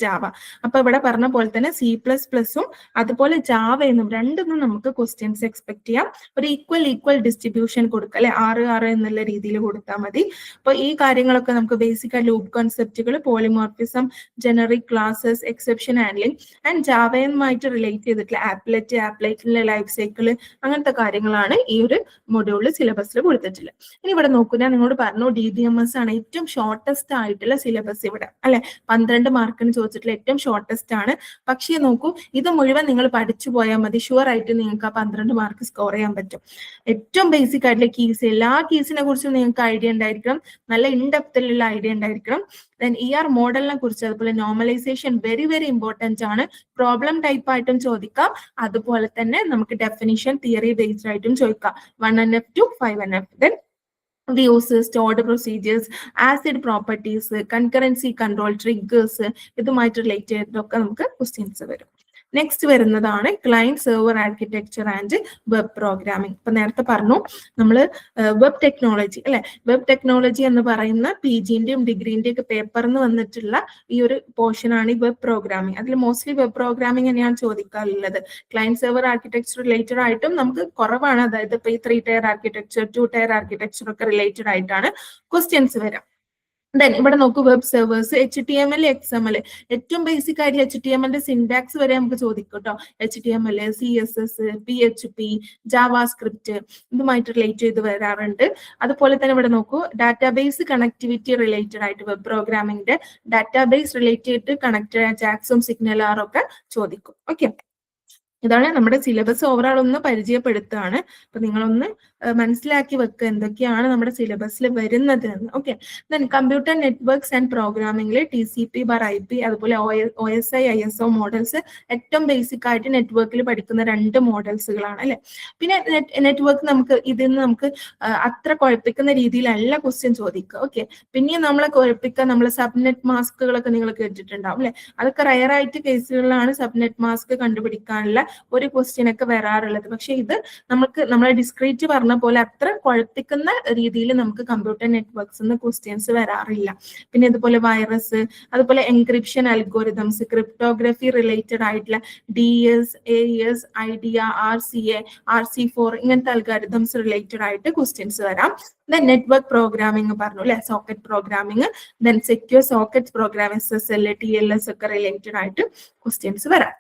Java. അപ്പൊ ഇവിടെ പറഞ്ഞ പോലെ തന്നെ C++ഉം അതുപോലെ ജാവയെന്നും രണ്ടൊന്നും നമുക്ക് ക്വസ്റ്റ്യൻസ് എക്സ്പെക്ട് ചെയ്യാം. ഒരു ഈക്വൽ ഡിസ്ട്രിബ്യൂഷൻ കൊടുക്കുക അല്ലെ, 6 എന്നുള്ള രീതിയിൽ കൊടുത്താൽ മതി. അപ്പൊ ഈ കാര്യങ്ങളൊക്കെ നമുക്ക് ബേസിക് ആയി ലൂപ്പ് കോൺസെപ്റ്റുകൾ, polymorphism, generic classes, exception handling and ജാവയുമായിട്ട് റിലേറ്റ് ചെയ്തിട്ടുള്ള ആപ്ലെറ്റിന്റെ ലൈഫ് സൈക്കിൾ, അങ്ങനത്തെ കാര്യങ്ങളാണ് ഈ ഒരു മൊഡ്യൂളിൽ സിലബസിൽ കൊടുത്തിട്ടുള്ളത്. ഇനി ഇവിടെ നോക്കൂ, ഞാൻ നിങ്ങളോട് പറഞ്ഞു DBM UMS ആണ് ഏറ്റവും ഷോർട്ടസ്റ്റ് ആയിട്ടുള്ള സിലബസ് ഇവിടെ അല്ലെ. 12 മാർക്കിന് ചോദിച്ചിട്ടുള്ള ഏറ്റവും ഷോർട്ടസ്റ്റ് ആണ്. പക്ഷേ നോക്കൂ, ഇത് മുഴുവൻ നിങ്ങൾ പഠിച്ചു പോയാൽ മതി, ഷുവർ ആയിട്ട് നിങ്ങൾക്ക് ആ 12 മാർക്ക് സ്കോർ ചെയ്യാൻ പറ്റും. ഏറ്റവും ബേസിക് ആയിട്ടുള്ള കീസ്, എല്ലാ കീസിനെ കുറിച്ചും നിങ്ങൾക്ക് ഐഡിയ ഉണ്ടായിരിക്കണം, നല്ല ഇൻഡെപ്തിലുള്ള ഐഡിയ ഉണ്ടായിരിക്കണം. ദെൻ മോഡലിനെ കുറിച്ച്, അതുപോലെ നോർമലൈസേഷൻ വെരി വെരി ഇമ്പോർട്ടന്റ് ആണ്. പ്രോബ്ലം ടൈപ്പ് ആയിട്ടും ചോദിക്കാം, അതുപോലെ തന്നെ നമുക്ക് ഡെഫിനിഷൻ തിയറി ബേസ്ഡ് ആയിട്ടും ചോദിക്കാം. 1NF to 5NF. Then views, stored procedures, acid properties, concurrency control, triggers, ഇതുമായിട്ട് റിലേറ്റ് ചെയ്തിട്ടൊക്കെ നമുക്ക് ക്വസ്റ്റ്യൻസ് വരും. നെക്സ്റ്റ് വരുന്നതാണ് client server architecture and web programming. ഇപ്പൊ നേരത്തെ പറഞ്ഞു നമ്മൾ വെബ് ടെക്നോളജി അല്ലെ, വെബ് ടെക്നോളജി എന്ന് പറയുന്ന PGന്റെയും ഡിഗ്രീന്റെയും ഒക്കെ പേപ്പറിന് വന്നിട്ടുള്ള ഈ ഒരു പോർഷൻ ആണ് ഈ വെബ് പ്രോഗ്രാമിംഗ്. അതിൽ മോസ്റ്റ്ലി വെബ് പ്രോഗ്രാമിംഗ് തന്നെയാണ് ചോദിക്കാറുള്ളത്. ക്ലയന്റ് സെർവർ ആർക്കിടെക്ചർ റിലേറ്റഡ് ആയിട്ടും നമുക്ക് കുറവാണ്, അതായത് ഇപ്പൊ ഈ 3 ടയർ ആർക്കിടെക്ചർ, 2 ടയർ ആർക്കിടെക്ചർ ഒക്കെ റിലേറ്റഡ് ആയിട്ടാണ് ക്വസ്റ്റ്യൻസ് വരാം. ദെൻ ഇവിടെ നോക്കൂ, വെബ് സെർവേഴ്സ്, HTML, XML, ഏറ്റവും ബേസിക് ആയിട്ട് HTML സിൻടാക്സ് വരെ നമുക്ക് ചോദിക്കും കേട്ടോ. HTML, CSS, PHP, ജാവാസ്ക്രിപ്റ്റ്, ഇതുമായിട്ട് റിലേറ്റ് ചെയ്ത് വരാറുണ്ട്. അതുപോലെ തന്നെ ഇവിടെ നോക്കൂ, ഡാറ്റാബേസ് കണക്ടിവിറ്റി റിലേറ്റഡ് ആയിട്ട് വെബ് പ്രോഗ്രാമിംഗിന്റെ ഡാറ്റാബേസ് റിലേറ്റഡ് കണക്ട് ജാക്സും സിഗ്നലാറും ഒക്കെ ചോദിക്കും. ഓക്കെ, ഇതാണ് നമ്മുടെ സിലബസ് ഓവറോൾ ഒന്ന് പരിചയപ്പെടുത്തുകയാണ്. അപ്പൊ നിങ്ങളൊന്ന് മനസ്സിലാക്കി വെക്കുക എന്തൊക്കെയാണ് നമ്മുടെ സിലബസിൽ വരുന്നത് എന്ന്. Okay, then computer networks and പ്രോഗ്രാമിംഗിൽ TCP/IP, അതുപോലെ OSI ISO മോഡൽസ് ഏറ്റവും ബേസിക് ആയിട്ട് നെറ്റ്വർക്കിൽ പഠിക്കുന്ന 2 മോഡൽസുകളാണ് അല്ലെ. പിന്നെ നെറ്റ്വർക്ക് നമുക്ക് ഇതിൽ നിന്ന് നമുക്ക് അത്ര കുഴപ്പിക്കുന്ന രീതിയിലല്ല ക്വസ്റ്റ്യൻ ചോദിക്കുക. ഓക്കെ, പിന്നെ നമ്മളെ കുഴപ്പിക്കാൻ നമ്മൾ സബ്നെറ്റ് മാസ്കുകളൊക്കെ നിങ്ങൾ കേട്ടിട്ടുണ്ടാവും അല്ലെ. അതൊക്കെ റയർ ആയിട്ട് കേസുകളിലാണ് സബ്നെറ്റ് മാസ്ക് കണ്ടുപിടിക്കാനുള്ള ഒരു ക്വസ്റ്റ്യൻ ഒക്കെ വരാറുള്ളത്. പക്ഷെ ഇത് നമ്മളെ ഡിസ്ക്രീറ്റ് പറഞ്ഞ പോലെ അത്ര കുഴപ്പിക്കുന്ന രീതിയിൽ നമുക്ക് കമ്പ്യൂട്ടർ നെറ്റ്വർക്ക്സ് ക്വസ്റ്റ്യൻസ് വരാറില്ല. പിന്നെ ഇതുപോലെ വൈറസ്, അതുപോലെ എൻക്രിപ്ഷൻ അൽഗോരിതംസ്, ക്രിപ്റ്റോഗ്രഫി റിലേറ്റഡ് ആയിട്ടുള്ള DS, AES, IDEA, RCA, RC4 ഇങ്ങനത്തെ അൽഗോരിതംസ് റിലേറ്റഡ് ആയിട്ട് ക്വസ്റ്റ്യൻസ് വരാം. ദെൻ നെറ്റ്വർക്ക് പ്രോഗ്രാമിംഗ് പറഞ്ഞു അല്ലെ, socket programming, then secure socket programming, SSL, TLS ഒക്കെ റിലേറ്റഡ് ആയിട്ട് ക്വസ്റ്റ്യൻസ് വരാം.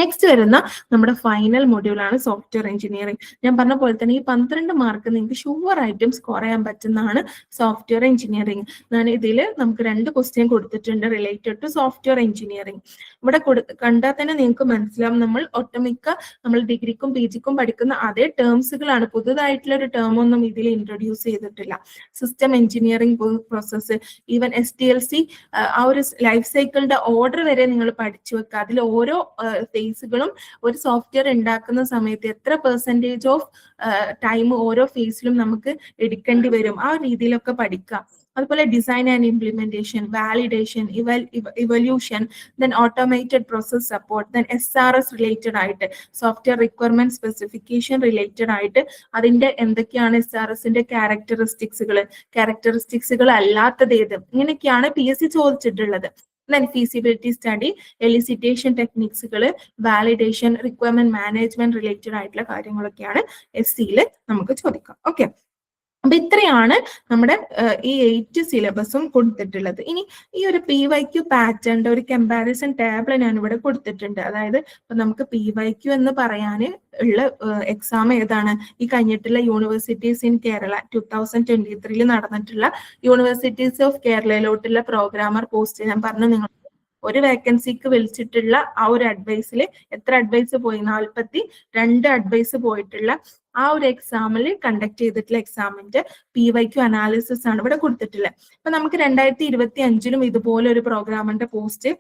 നെക്സ്റ്റ് വരുന്ന നമ്മുടെ ഫൈനൽ മൊഡ്യൂൾ ആണ് സോഫ്റ്റ്വെയർ എഞ്ചിനീയറിംഗ്. ഞാൻ പറഞ്ഞ പോലെ തന്നെ ഈ 12 മാർക്ക് നിങ്ങൾക്ക് ഷുവർ ആയിട്ടും സ്കോർ ചെയ്യാൻ പറ്റുന്നതാണ് സോഫ്റ്റ്വെയർ എഞ്ചിനീയറിംഗ്. ഞാൻ ഇതിൽ നമുക്ക് 2 ക്വസ്റ്റ്യൻ കൊടുത്തിട്ടുണ്ട് റിലേറ്റഡ് ടു സോഫ്റ്റ്വെയർ എഞ്ചിനീയറിംഗ്. ഇവിടെ കണ്ടാൽ തന്നെ നിങ്ങൾക്ക് മനസ്സിലാവും, നമ്മൾ ഡിഗ്രിക്കും PGക്കും പഠിക്കുന്ന അതേ ടേംസുകളാണ്, പുതുതായിട്ടുള്ള ഒരു ടേം ഒന്നും ഇതിൽ ഇൻട്രൊഡ്യൂസ് ചെയ്തിട്ടില്ല. System engineering process, even SDLC, ആ ഒരു ലൈഫ് സൈക്കിളിന്റെ ഓർഡർ വരെ നിങ്ങൾ പഠിച്ചു വെക്കുക. അതിൽ ഓരോ ഫേസുകളും ഒരു സോഫ്റ്റ്വെയർ ഉണ്ടാക്കുന്ന സമയത്ത് എത്ര പെർസെൻറ്റേജ് ഓഫ് ടൈം ഓരോ ഫേസിലും നമുക്ക് എടുക്കേണ്ടി വരും, ആ രീതിയിലൊക്കെ പഠിക്കാം. അതുപോലെ design and implementation, validation, evolution, then automated process support, then SRS related ആയിട്ട് സോഫ്റ്റ്വെയർ റിക്വയർമെന്റ് സ്പെസിഫിക്കേഷൻ റിലേറ്റഡ് ആയിട്ട് അതിന്റെ എന്തൊക്കെയാണ് SRSന്റെ ക്യാരക്ടറിസ്റ്റിക്സുകൾ അല്ലാത്തത് ഏത്, ഇങ്ങനെയൊക്കെയാണ് PSC ചോദിച്ചിട്ടുള്ളത്. ദെൻ ഫീസിബിലിറ്റി സ്റ്റഡി, എലിസിറ്റേഷൻ ടെക്നിക്സുകൾ, വാലിഡേഷൻ, റിക്വയർമെന്റ് മാനേജ്മെന്റ് റിലേറ്റഡ് ആയിട്ടുള്ള കാര്യങ്ങളൊക്കെയാണ് SCയിൽ നമുക്ക് ചോദിക്കാം. ഓക്കെ, അപ്പൊ ഇത്രയാണ് നമ്മുടെ ഈ 8 സിലബസും കൊടുത്തിട്ടുള്ളത്. ഇനി ഈ ഒരു PYQ പാറ്റേണിന്റെ ഒരു കമ്പാരിസൺ ടേബിൾ ഞാൻ ഇവിടെ കൊടുത്തിട്ടുണ്ട്. അതായത് ഇപ്പൊ നമുക്ക് PYQ എന്ന് പറയാന് ഉള്ള എക്സാം ഏതാണ്, ഈ കഴിഞ്ഞിട്ടുള്ള യൂണിവേഴ്സിറ്റീസ് ഇൻ കേരള 2023 നടന്നിട്ടുള്ള യൂണിവേഴ്സിറ്റീസ് ഓഫ് കേരളയിലോട്ടുള്ള പ്രോഗ്രാമർ പോസ്റ്റ്. ഞാൻ പറഞ്ഞു നിങ്ങൾ ഒരു വേക്കൻസിക്ക് വിളിച്ചിട്ടുള്ള ആ ഒരു അഡ്വൈസിൽ എത്ര അഡ്വൈസ് പോയി, 42 അഡ്വൈസ് പോയിട്ടുള്ള ആ ഒരു എക്സാമിൽ കണ്ടക്ട് ചെയ്തിട്ടുള്ള എക്സാമിന്റെ PYQ അനാലിസിസ് ആണ് ഇവിടെ കൊടുത്തിട്ടുള്ളത്. അപ്പൊ നമുക്ക് 2025 ഇതുപോലെ ഒരു പ്രോഗ്രാമിന്റെ പോസ്റ്റ്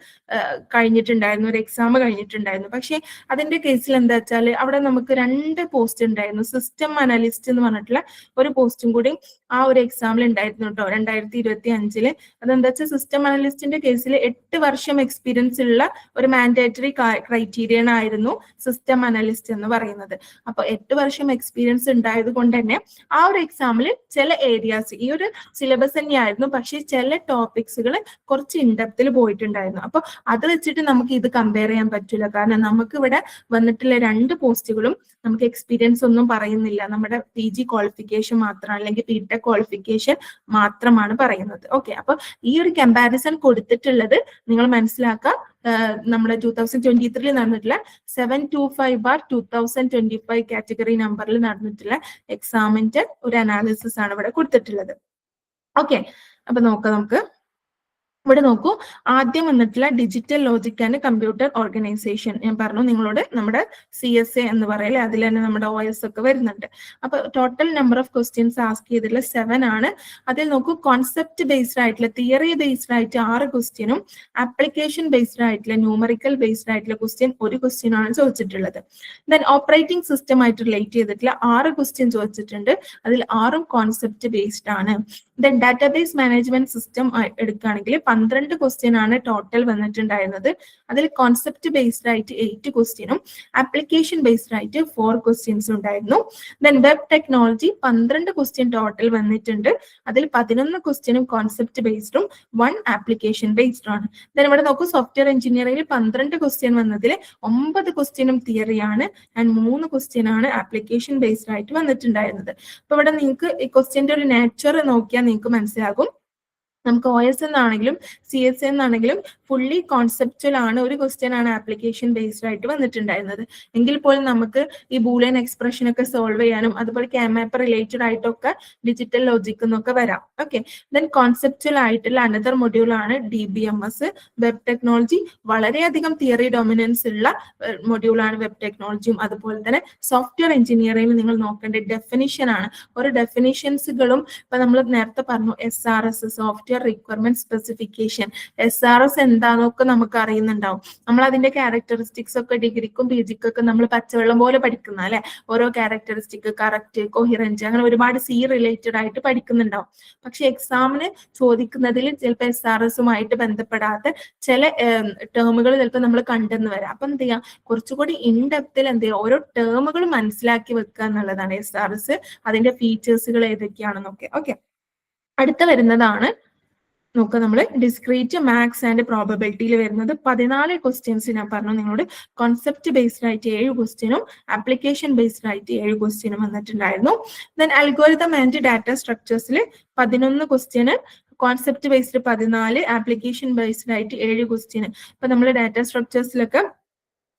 കഴിഞ്ഞിട്ടുണ്ടായിരുന്നു, ഒരു എക്സാം കഴിഞ്ഞിട്ടുണ്ടായിരുന്നു. പക്ഷെ അതിന്റെ കേസിൽ എന്താ വെച്ചാൽ അവിടെ നമുക്ക് 2 പോസ്റ്റ് ഉണ്ടായിരുന്നു. സിസ്റ്റം അനലിസ്റ്റ് എന്ന് പറഞ്ഞിട്ടുള്ള ഒരു പോസ്റ്റും കൂടി ആ ഒരു എക്സാമിൽ ഉണ്ടായിരുന്നു കേട്ടോ 2025. അതെന്താ വെച്ചാൽ സിസ്റ്റം അനലിസ്റ്റിന്റെ കേസിൽ 8 വർഷം എക്സ്പീരിയൻസ് ഉള്ള ഒരു മാൻഡേറ്ററി ക്രൈറ്റീരിയൻ ആയിരുന്നു സിസ്റ്റം അനലിസ്റ്റ് എന്ന് പറയുന്നത്. അപ്പൊ 8 വർഷം എക്സ്പീരിയൻസ് ഉണ്ടായത് കൊണ്ട് തന്നെ ആ ഒരു എക്സാമിൽ ചില ഏരിയാസ് ഈ ഒരു സിലബസ് തന്നെയായിരുന്നു, പക്ഷെ ചില ടോപ്പിക്സുകൾ കുറച്ച് ഇൻഡെപ്തിൽ പോയിട്ടുണ്ടായിരുന്നു. അപ്പൊ അത് വെച്ചിട്ട് നമുക്ക് ഇത് കമ്പയർ ചെയ്യാൻ പറ്റില്ല. കാരണം നമുക്ക് ഇവിടെ വന്നിട്ടുള്ള 2 പോസ്റ്റുകളും നമുക്ക് എക്സ്പീരിയൻസ് ഒന്നും പറയുന്നില്ല, നമ്മുടെ PG ക്വാളിഫിക്കേഷൻ മാത്രം അല്ലെങ്കിൽ BTech ക്വാളിഫിക്കേഷൻ മാത്രമാണ് പറയുന്നത്. ഓക്കെ, അപ്പൊ ഈ ഒരു കമ്പാരിസൺ കൊടുത്തിട്ടുള്ളത് നിങ്ങൾ മനസ്സിലാക്കുക. നമ്മുടെ 2023 നടന്നിട്ടുള്ള 725/2025 കാറ്റഗറി നമ്പറിൽ നടന്നിട്ടുള്ള എക്സാമിന്റെ ഒരു അനാലിസിസ് ആണ് ഇവിടെ കൊടുത്തിട്ടുള്ളത്. ഓക്കെ, അപ്പൊ നോക്കാം നമുക്ക്. ഇവിടെ നോക്കൂ, ആദ്യം വന്നിട്ടുള്ള digital logic and computer organisation. ഞാൻ പറഞ്ഞു നിങ്ങളോട് നമ്മുടെ CSA എന്ന് പറയല്ലേ, അതിൽ തന്നെ നമ്മുടെ OS ഒക്കെ വരുന്നുണ്ട്. അപ്പൊ total number of questions ask ചെയ്തിട്ടുള്ള 7 ആണ്. അതിൽ നോക്കൂ, കോൺസെപ്റ്റ് ബേസ്ഡ് ആയിട്ടുള്ള തിയറി ബേസ്ഡ് ആയിട്ട് 6 ക്വസ്റ്റ്യനും ആപ്ലിക്കേഷൻ ബേസ്ഡ് ആയിട്ടുള്ള ന്യൂമറിക്കൽ ബേസ്ഡ് ആയിട്ടുള്ള ക്വസ്റ്റ്യൻ 1 ക്വസ്റ്റ്യൻ ആണ് ചോദിച്ചിട്ടുള്ളത്. ദെൻ ഓപ്പറേറ്റിംഗ് സിസ്റ്റം ആയിട്ട് റിലേറ്റ് ചെയ്തിട്ടുള്ള 6 ക്വസ്റ്റ്യൻ ചോദിച്ചിട്ടുണ്ട്. അതിൽ 6ഉം കോൺസെപ്റ്റ് ബേസ്ഡ് ആണ്. ദെൻ ഡാറ്റാബേസ് മാനേജ്മെന്റ് സിസ്റ്റം എടുക്കുകയാണെങ്കിൽ 12 ക്വസ്റ്റ്യൻ ആണ് ടോട്ടൽ വന്നിട്ടുണ്ടായിരുന്നത്. അതിൽ കോൺസെപ്റ്റ് ബേസ്ഡ് ആയിട്ട് 8 ക്വസ്റ്റ്യനും ആപ്ലിക്കേഷൻ ബേസ്ഡ് ആയിട്ട് 4 ക്വസ്റ്റ്യൻസും ഉണ്ടായിരുന്നു. Then web technology 12 question total വന്നിട്ടുണ്ട്. അതിൽ 11 ക്വസ്റ്റ്യനും കോൺസെപ്റ്റ് ബേസ്ഡും 1 ആപ്ലിക്കേഷൻ ബേസ്ഡും ആണ്. ദെൻ ഇവിടെ നോക്കൂ, സോഫ്റ്റ്വെയർ എഞ്ചിനീയറിംഗിൽ 12 ക്വസ്റ്റ്യൻ വന്നതിൽ 9 ക്വസ്റ്റ്യനും തിയറിയാണ് ആൻഡ് 3 ക്വസ്റ്റ്യൻ ആണ് ആപ്ലിക്കേഷൻ ബേസ്ഡ് ആയിട്ട് വന്നിട്ടുണ്ടായിരുന്നത്. അപ്പൊ ഇവിടെ നിങ്ങൾക്ക് ഈ ക്വസ്റ്റ്യന്റെ ഒരു നേച്ചർ നോക്കിയാൽ നിങ്ങൾക്ക് മനസ്സിലാകും. നമുക്ക് OS എന്നാണെങ്കിലും CSA എന്നാണെങ്കിലും ഫുള്ളി കോൺസെപ്റ്റുവൽ ആണ്. ഒരു ക്വസ്റ്റ്യൻ ആണ് ആപ്ലിക്കേഷൻ ബേസ്ഡ് ആയിട്ട് വന്നിട്ടുണ്ടായിരുന്നത്. എങ്കിൽ പോലും നമുക്ക് ഈ ബൂളിയൻ എക്സ്പ്രഷൻ ഒക്കെ സോൾവ് ചെയ്യാനും അതുപോലെ ക്യാമാപ്പ് റിലേറ്റഡ് ആയിട്ടൊക്കെ ഡിജിറ്റൽ ലോജിക് എന്നൊക്കെ വരാം. ഓക്കെ, ദെൻ കോൺസെപ്റ്റുവൽ ആയിട്ടുള്ള അനദർ മൊഡ്യൂൾ ആണ് DBMS. വെബ് ടെക്നോളജി വളരെയധികം തിയറി ഡൊമിനൻസ് ഉള്ള മൊഡ്യൂളാണ് വെബ് ടെക്നോളജിയും. അതുപോലെ തന്നെ സോഫ്റ്റ്വെയർ എഞ്ചിനീയറിംഗിൽ നിങ്ങൾ നോക്കേണ്ട ഡെഫിനിഷൻ ആണ്. ഓരോ ഡെഫിനിഷൻസുകളും ഇപ്പൊ നമ്മൾ നേരത്തെ പറഞ്ഞു, SRS software requirement specification. SRS എന്താന്നൊക്കെ നമുക്ക് അറിയുന്നുണ്ടാവും. നമ്മൾ അതിന്റെ ക്യാരക്ടറിസ്റ്റിക്സ് ഒക്കെ ഡിഗ്രിക്കും PGക്കൊക്കെ നമ്മൾ പച്ചവെള്ളം പോലെ പഠിക്കുന്ന അല്ലെ, ഓരോ ക്യാരക്ടറിസ്റ്റിക്, കറക്റ്റ്, കൊഹിറൻറ്റ്, അങ്ങനെ ഒരുപാട് C റിലേറ്റഡ് ആയിട്ട് പഠിക്കുന്നുണ്ടാവും. പക്ഷെ എക്സാമിന് ചോദിക്കുന്നതിൽ ചിലപ്പോൾ SRSുമായിട്ട് ബന്ധപ്പെടാത്ത ചില ടേമുകൾ ചിലപ്പോൾ നമ്മൾ കണ്ടെന്ന് വരാം. അപ്പൊ എന്ത് ചെയ്യാം, കുറച്ചുകൂടി ഇൻഡെപ്തിൽ എന്ത് ചെയ്യുക, ഓരോ ടേമുകൾ മനസ്സിലാക്കി വെക്കുക എന്നുള്ളതാണ് SRS, അതിന്റെ ഫീച്ചേഴ്സുകൾ ഏതൊക്കെയാണെന്നൊക്കെ. ഓക്കെ, അടുത്ത വരുന്നതാണ് നോക്കുക, നമ്മൾ ഡിസ്ക്രീറ്റ് മാത്സ് ആൻഡ് പ്രോബബിലിറ്റിയിൽ വരുന്നത് 14 ക്വസ്റ്റ്യൻസ്. ഞാൻ പറഞ്ഞു നിങ്ങളോട് കോൺസെപ്റ്റ് ബേസ്ഡ് ആയിട്ട് 7 ക്വസ്റ്റ്യനും ആപ്ലിക്കേഷൻ ബേസ്ഡ് ആയിട്ട് 7 ക്വസ്റ്റ്യനും വന്നിട്ടുണ്ടായിരുന്നു. ദെൻ അൽഗോരിതം ആൻഡ് ഡാറ്റ സ്ട്രക്ചേഴ്സിൽ 11 question, concept based 14, application based ആയിട്ട് 7 ക്വസ്റ്റ്യന്. ഇപ്പൊ നമ്മൾ ഡാറ്റ സ്ട്രക്ചേഴ്സിലൊക്കെ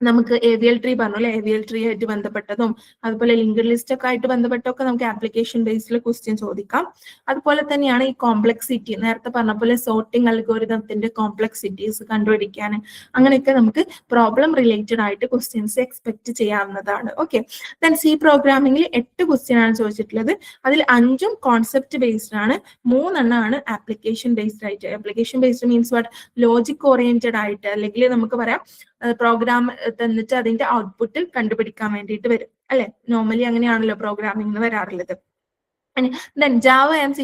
നമുക്ക് AVL ട്രീ പറഞ്ഞു അല്ലെ, AVL ട്രീ ആയിട്ട് ബന്ധപ്പെട്ടതും അതുപോലെ ലിങ്ക്ഡ് ലിസ്റ്റ് ഒക്കെ ആയിട്ട് ബന്ധപ്പെട്ടൊക്കെ നമുക്ക് ആപ്ലിക്കേഷൻ ബേസ്ഡിൽ ക്വസ്റ്റ്യൻ ചോദിക്കാം. അതുപോലെ തന്നെയാണ് ഈ കോംപ്ലക്സിറ്റി, നേരത്തെ പറഞ്ഞ പോലെ സോർട്ടിംഗ് അൽഗോരിതത്തിന്റെ കോംപ്ലക്സിറ്റീസ് കണ്ടുപിടിക്കാൻ, അങ്ങനെയൊക്കെ നമുക്ക് പ്രോബ്ലം റിലേറ്റഡ് ആയിട്ട് ക്വസ്റ്റ്യൻസ് എക്സ്പെക്ട് ചെയ്യാവുന്നതാണ്. ഓക്കെ, ദെൻ C പ്രോഗ്രാമിംഗിൽ 8 ക്വസ്റ്റ്യൻ ആണ് ചോദിച്ചിട്ടുള്ളത്. അതിൽ 5ഉം കോൺസെപ്റ്റ് ബേസ്ഡ് ആണ്, 3 എണ്ണമാണ് ആപ്ലിക്കേഷൻ ബേസ്ഡ് ആയിട്ട്. Application based means what, logic oriented ആയിട്ട്, അല്ലെങ്കിൽ നമുക്ക് പറയാം പ്രോഗ്രാം തന്നിട്ട് അതിന്റെ ഔട്ട്പുട്ടിൽ കണ്ടുപിടിക്കാൻ വേണ്ടിയിട്ട് വരും അല്ലെ. നോർമലി അങ്ങനെയാണല്ലോ പ്രോഗ്രാമിംഗ് വരാറുള്ളത്. ദെൻ ജാവ ആൻഡ് C++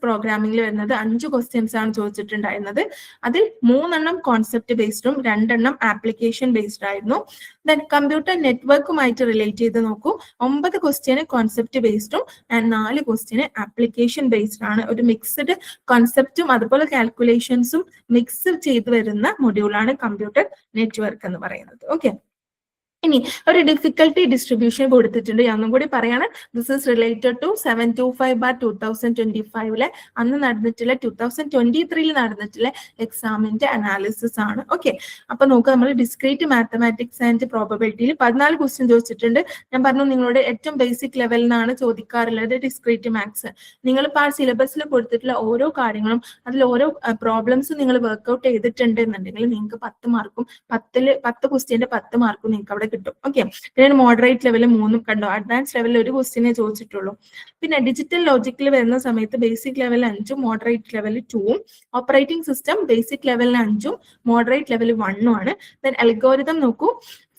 പ്രോഗ്രാമിംഗിൽ വരുന്നത് 5 ക്വസ്റ്റ്യൻസ് ആണ് ചോദിച്ചിട്ടുണ്ടായിരുന്നത്. അതിൽ 3 എണ്ണം കോൺസെപ്റ്റ് ബേസ്ഡും 2 എണ്ണം ആപ്ലിക്കേഷൻ ബേസ്ഡ് ആയിരുന്നു. ദെൻ കമ്പ്യൂട്ടർ നെറ്റ്വർക്കുമായിട്ട് റിലേറ്റ് ചെയ്ത് നോക്കൂ, 9 ക്വസ്റ്റ്യന് കോൺസെപ്റ്റ് ബേസ്ഡും ആൻഡ് 4 ക്വസ്റ്റ്യന് ആപ്ലിക്കേഷൻ ബേസ്ഡ് ആണ്. ഒരു മിക്സ്ഡ് കോൺസെപ്റ്റും അതുപോലെ കാൽക്കുലേഷൻസും മിക്സ് ചെയ്ത് വരുന്ന മൊഡ്യൂളാണ് കമ്പ്യൂട്ടർ നെറ്റ്വർക്ക് എന്ന് പറയുന്നത്. ഓക്കെ, ഇനി ഒരു ഡിഫിക്കൽട്ടി ഡിസ്ട്രിബ്യൂഷൻ കൊടുത്തിട്ടുണ്ട്. ഒന്നും കൂടി പറയാണ്, ദിസ് ഈസ് റിലേറ്റഡ് ടു 725/2025 അന്ന് നടന്നിട്ടുള്ള 2023 നടന്നിട്ടുള്ള എക്സാമിന്റെ അനാലിസിസ് ആണ്. ഓക്കെ, അപ്പൊ നോക്കുക, നമ്മൾ ഡിസ്ക്രീറ്റ് മാത്തമാറ്റിക്സ് ആൻഡ് പ്രോബബിലിറ്റിയിൽ 14 ക്വസ്റ്റ്യൻ ചോദിച്ചിട്ടുണ്ട്. ഞാൻ പറഞ്ഞു നിങ്ങളോട് ഏറ്റവും ബേസിക് ലെവലിനാണ് ചോദിക്കാറുള്ളത് ഡിസ്ക്രീറ്റ് മാത്സ്. നിങ്ങളിപ്പോൾ ആ സിലബസിൽ കൊടുത്തിട്ടുള്ള ഓരോ കാര്യങ്ങളും അതിൽ ഓരോ പ്രോബ്ലംസ് നിങ്ങൾ വർക്ക്ഔട്ട് ചെയ്തിട്ടുണ്ട് എന്നുണ്ടെങ്കിൽ നിങ്ങൾക്ക് 10 മാർക്കും 10 ക്വസ്റ്റ്യന്റെ 10 മാർക്കും നിങ്ങൾക്ക് അവിടെ കിട്ടും. ഓക്കെ, പിന്നെ മോഡറേറ്റ് ലെവലിൽ 3 കണ്ടോ, അഡ്വാൻസ് ലെവലിൽ 1 ക്വസ്റ്റ്യനെ ചോദിച്ചിട്ടുള്ളൂ. പിന്നെ ഡിജിറ്റൽ ലോജിക്കിൽ വരുന്ന സമയത്ത് ബേസിക് ലെവലിൽ 5ഉം മോഡറേറ്റ് ലെവലിൽ 2ഉം, ഓപ്പറേറ്റിംഗ് സിസ്റ്റം ബേസിക് ലെവലിൽ 5ഉം മോഡറേറ്റ് ലെവലിൽ 1ഉം ആണ്. ദെൻ അൽഗോരിതം നോക്കൂ,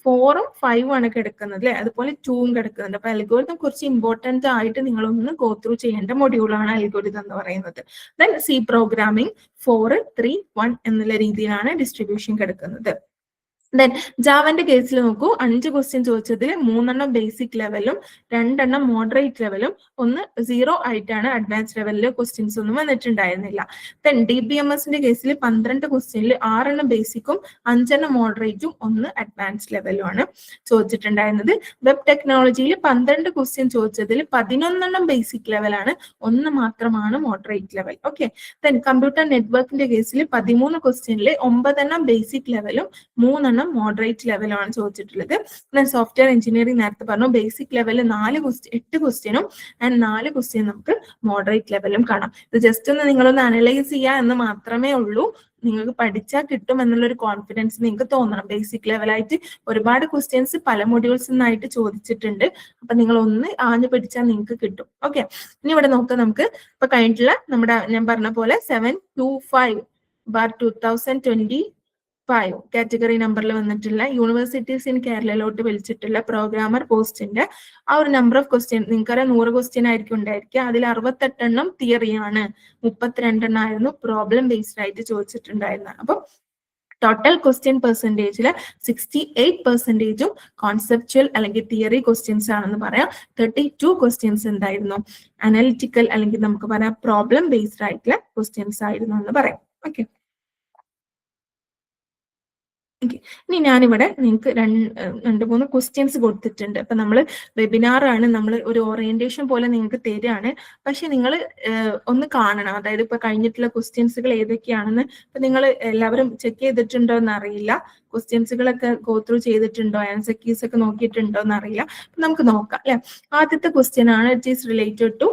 4ഉം 5ഉം ആണ് കിടക്കുന്നത് അല്ലെ, അതുപോലെ 2ഉം കിടക്കുന്നുണ്ട്. അപ്പൊ അൽഗോരിതം കുറച്ച് ഇമ്പോർട്ടന്റ് ആയിട്ട് നിങ്ങളൊന്ന് ഗോ ത്രൂ ചെയ്യേണ്ട മൊഡ്യൂളാണ് അൽഗോരിതം എന്ന് പറയുന്നത്. ദെൻ C പ്രോഗ്രാമിംഗ് 4, 3, 1 എന്നുള്ള രീതിയിലാണ് ഡിസ്ട്രിബ്യൂഷൻ കിടക്കുന്നത്. ദെൻ ജാവന്റെ കേസിൽ നോക്കൂ, 5 ക്വസ്റ്റ്യൻ ചോദിച്ചതിൽ 3 എണ്ണം ബേസിക് ലെവലും 2 എണ്ണം മോഡറേറ്റ് ലെവലും, 1 0 ആയിട്ടാണ് അഡ്വാൻസ് ലെവലിൽ ക്വസ്റ്റ്യൻസ് ഒന്നും വന്നിട്ടുണ്ടായിരുന്നില്ല. ദെൻ DBMSന്റെ കേസിൽ 12 ക്വസ്റ്റ്യനിൽ 6 എണ്ണം ബേസിക്കും 5 എണ്ണം മോഡറേറ്റും 1 അഡ്വാൻസ് ലെവലും ആണ് ചോദിച്ചിട്ടുണ്ടായിരുന്നത്. വെബ് ടെക്നോളജിയിൽ 12 ക്വസ്റ്റ്യൻ ചോദിച്ചതിൽ 11 എണ്ണം ബേസിക് ലെവലാണ്, 1 മാത്രമാണ് moderate level. Okay, then computer നെറ്റ്വർക്കിന്റെ കേസിൽ 13 ക്വസ്റ്റ്യനിൽ 9 എണ്ണം ബേസിക് ലെവലും 3 8 മോഡറേറ്റ് ലെവലാണ് ചോദിച്ചിട്ടുള്ളത്. സോഫ്റ്റ്വെയർ എഞ്ചിനീയറിംഗ് നേരത്തെ പറഞ്ഞു ബേസിക് ലെവലിൽ 8 ക്വസ്റ്റ്യനും ആൻഡ് 4 ക്വസ്റ്റ്യൻ നമുക്ക് മോഡറേറ്റ് ലെവലും കാണാം. ഇത് ജസ്റ്റ് ഒന്ന് നിങ്ങളൊന്ന് അനലൈസ് ചെയ്യുക എന്ന് മാത്രമേ ഉള്ളൂ. നിങ്ങൾക്ക് പഠിച്ചാൽ കിട്ടും എന്നുള്ളൊരു കോൺഫിഡൻസ് നിങ്ങൾക്ക് തോന്നണം. ബേസിക് ലെവലായിട്ട് ഒരുപാട് ക്വസ്റ്റ്യൻസ് പല മൊഡ്യൂൾസിൽ നിന്നായിട്ട് ചോദിച്ചിട്ടുണ്ട്. അപ്പൊ നിങ്ങൾ ഒന്ന് ആഞ്ഞു പഠിച്ചാൽ നിങ്ങൾക്ക് കിട്ടും. ഓക്കെ, ഇനി ഇവിടെ നോക്കാം. നമുക്ക് ഇപ്പൊ കഴിഞ്ഞിട്ടുള്ള നമ്മുടെ ഞാൻ പറഞ്ഞ പോലെ 725/2025 കാറ്റഗറി നമ്പറിൽ വന്നിട്ടുള്ള യൂണിവേഴ്സിറ്റീസ് ഇൻ കേരളയിലോട്ട് വിളിച്ചിട്ടുള്ള പ്രോഗ്രാമർ പോസ്റ്റിന്റെ ആ ഒരു നമ്പർ ഓഫ് ക്വസ്റ്റ്യൻ നിങ്ങൾക്കറിയാം 100 ക്വസ്റ്റ്യൻ ആയിരിക്കും ഉണ്ടായിരിക്കുക. അതിൽ 68 തിയറിയാണ്, 32 പ്രോബ്ലം ബേസ്ഡ് ആയിട്ട് ചോദിച്ചിട്ടുണ്ടായിരുന്നത്. അപ്പൊ ടോട്ടൽ ക്വസ്റ്റ്യൻ പെർസെൻറ്റേജിൽ 68% കോൺസെപ്ച്വൽ അല്ലെങ്കിൽ തിയറി ക്വസ്റ്റ്യൻസ് ആണെന്ന് പറയാം. 32 ക്വസ്റ്റ്യൻസ് എന്തായിരുന്നു, അനലിറ്റിക്കൽ അല്ലെങ്കിൽ നമുക്ക് പറയാം പ്രോബ്ലം ബേസ്ഡ് ആയിട്ടുള്ള ക്വസ്റ്റ്യൻസ് ആയിരുന്നു എന്ന് പറയാം. ഓക്കെ, ഇനി ഞാനിവിടെ നിങ്ങൾക്ക് 2-3 ക്വസ്റ്റ്യൻസ് കൊടുത്തിട്ടുണ്ട്. അപ്പൊ നമ്മൾ വെബിനാർ ആണ്, നമ്മൾ ഒരു ഓറിയന്റേഷൻ പോലെ നിങ്ങൾക്ക് തരികയാണ്. പക്ഷെ നിങ്ങൾ ഒന്ന് കാണണം, അതായത് ഇപ്പൊ കഴിഞ്ഞിട്ടുള്ള ക്വസ്റ്റ്യൻസുകൾ ഏതൊക്കെയാണെന്ന് ഇപ്പൊ നിങ്ങൾ എല്ലാവരും ചെക്ക് ചെയ്തിട്ടുണ്ടോ എന്ന് അറിയില്ല. ക്വസ്റ്റ്യൻസുകളൊക്കെ ഗോ ത്രൂ ചെയ്തിട്ടുണ്ടോ, ആൻസർ കീസ് ഒക്കെ നോക്കിയിട്ടുണ്ടോ എന്ന് അറിയില്ല. നമുക്ക് നോക്കാം അല്ലെ. ആദ്യത്തെ ക്വസ്റ്റ്യൻ ആണ്, it is related to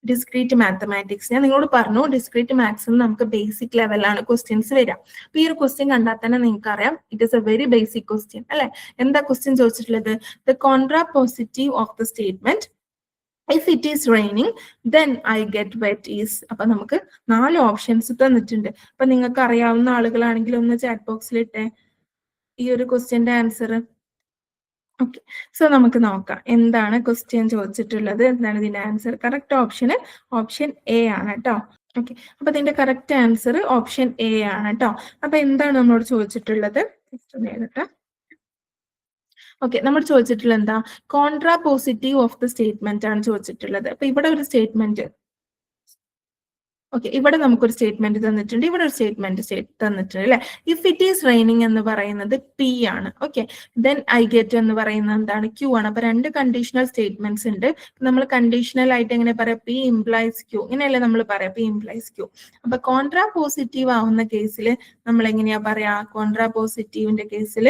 discrete mathematics. ഞാൻ നിങ്ങളോട് പറഞ്ഞു ഡിസ്ക്രീറ്റ് മാത്സിൽ നമുക്ക് ബേസിക് ലെവലാണ് ക്വസ്റ്റ്യൻസ് വരിക. അപ്പൊ ഈ ഒരു ക്വസ്റ്റ്യൻ കണ്ടാൽ തന്നെ നിങ്ങൾക്ക് അറിയാം it is a very basic question അല്ലെ. എന്താ ക്വസ്റ്റ്യൻ ചോദിച്ചിട്ടുള്ളത്, the contrapositive of the statement if it is raining then I get wet is. അപ്പൊ നമുക്ക് 4 ഓപ്ഷൻസ് തന്നിട്ടുണ്ട്. അപ്പൊ നിങ്ങൾക്ക് അറിയാവുന്ന ആളുകളാണെങ്കിൽ ഒന്ന് ചാറ്റ് ബോക്സിൽ ഇട്ടേ ഈ ഒരു ക്വസ്റ്റ്യന്റെ ആൻസർ. ഓക്കെ, സോ നമുക്ക് നോക്കാം എന്താണ് ക്വസ്റ്റ്യൻ ചോദിച്ചിട്ടുള്ളത്, എന്താണ് ഇതിന്റെ ആൻസർ. കറക്റ്റ് ഓപ്ഷൻ എ ആണ് കേട്ടോ. ഓക്കെ, അപ്പൊ ഇതിന്റെ കറക്റ്റ് ആൻസർ ഓപ്ഷൻ എ ആണ് കേട്ടോ. അപ്പൊ എന്താണ് നമ്മളോട് ചോദിച്ചിട്ടുള്ളത്, ഓക്കെ, നമ്മൾ ചോദിച്ചിട്ടുള്ളത് എന്താ, കോൺട്രാപോസിറ്റീവ് ഓഫ് ദ സ്റ്റേറ്റ്മെന്റ് ആണ് ചോദിച്ചിട്ടുള്ളത്. അപ്പൊ ഇവിടെ ഒരു സ്റ്റേറ്റ്മെന്റ്, ഓക്കെ, ഇവിടെ നമുക്കൊരു സ്റ്റേറ്റ്മെന്റ് തന്നിട്ടുണ്ട്, ഇവിടെ ഒരു സ്റ്റേറ്റ്മെന്റ് തന്നിട്ടുണ്ട് അല്ലെ. ഇഫ് ഇറ്റ് ഈസ് റെയിനിങ് എന്ന് പറയുന്നത് പി ആണ്. ഓക്കെ, ദെൻ ഐ ഗെറ്റ് എന്ന് പറയുന്നത് എന്താണ്, ക്യൂ ആണ്. അപ്പൊ 2 കണ്ടീഷണൽ സ്റ്റേറ്റ്മെന്റ്സ് ഉണ്ട്. നമ്മൾ കണ്ടീഷണൽ ആയിട്ട് എങ്ങനെ പറയാം, പി ഇംപ്ലൈസ് ക്യൂ, ഇങ്ങനെയല്ലേ നമ്മൾ പറയാം, പി ഇംപ്ലൈസ് ക്യൂ. അപ്പൊ കോൺട്രാ പോസിറ്റീവ് ആവുന്ന കേസിൽ നമ്മൾ എങ്ങനെയാ പറയാ, കോൺട്രാ പോസിറ്റീവിന്റെ കേസിൽ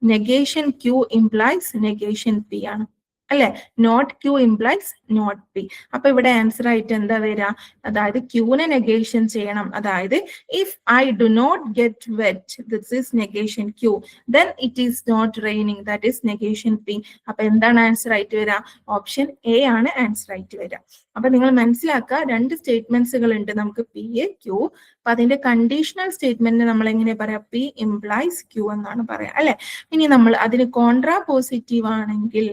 negation Q implies negation P ആണ് അല്ലെ. Not Q implies not P. അപ്പൊ ഇവിടെ ആൻസർ ആയിട്ട് എന്താ വരിക, അതായത് ക്യൂനെ നെഗേഷൻ ചെയ്യണം. അതായത് if I do not get wet this is negation Q, then it is not raining that is negation P. അപ്പൊ എന്താണ് ആൻസർ ആയിട്ട് വരിക, ഓപ്ഷൻ എ ആണ് ആൻസർ ആയിട്ട് വരിക. അപ്പൊ നിങ്ങൾ മനസ്സിലാക്കുക 2 സ്റ്റേറ്റ്മെന്റ്സുകൾ ഉണ്ട് നമുക്ക്, പി എ ക്യൂ. അപ്പൊ അതിന്റെ കണ്ടീഷണൽ സ്റ്റേറ്റ്മെന്റ് നമ്മൾ എങ്ങനെ പറയാം, പി ഇംപ്ലൈസ് ക്യൂ എന്നാണ് പറയാ അല്ലെ. ഇനി നമ്മൾ അതിന് കോൺട്രാ പോസിറ്റീവ് ആണെങ്കിൽ,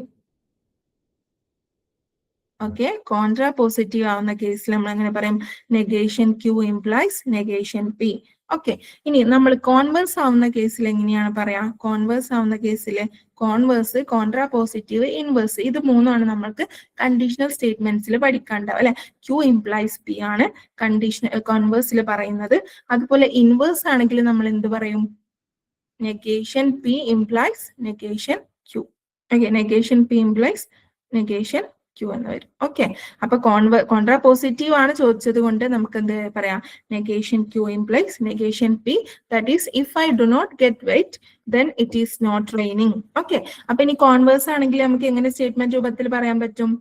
ഓക്കെ, കോൺട്രാ പോസിറ്റീവ് ആവുന്ന കേസിൽ നമ്മൾ എങ്ങനെ പറയും, negation Q implies negation P. Okay, ഇനി നമ്മൾ കോൺവേഴ്സ് ആവുന്ന കേസിൽ എങ്ങനെയാണ് പറയാ, കോൺവേഴ്സ് ആവുന്ന കേസിൽ കോൺവേഴ്സ്, കോൺട്രാ പോസിറ്റീവ്, ഇൻവേഴ്സ്, ഇത് 3ആണ് നമ്മൾക്ക് കണ്ടീഷണൽ സ്റ്റേറ്റ്മെന്റ്സിൽ പഠിക്കാണ്ടാവും അല്ലെ. ക്യൂ ഇംപ്ലൈസ് പി ആണ് കണ്ടീഷണൽ കോൺവേഴ്സിൽ പറയുന്നത്. അതുപോലെ ഇൻവേഴ്സ് ആണെങ്കിൽ നമ്മൾ എന്ത് പറയും, negation P implies negation Q. Okay, negation P implies negation Q എന്ന് വരും. ഓക്കെ, അപ്പൊ കോൺട്രാ പോസിറ്റീവ് ആണ് ചോദിച്ചത് കൊണ്ട് നമുക്ക് എന്ത് പറയാം, negation Q implies negation P, that is if I do not get wet then it is not raining. Okay, അപ്പൊ ഇനി കോൺവേഴ്സ് ആണെങ്കിൽ നമുക്ക് എങ്ങനെ സ്റ്റേറ്റ്മെന്റ് രൂപത്തിൽ പറയാൻ പറ്റും,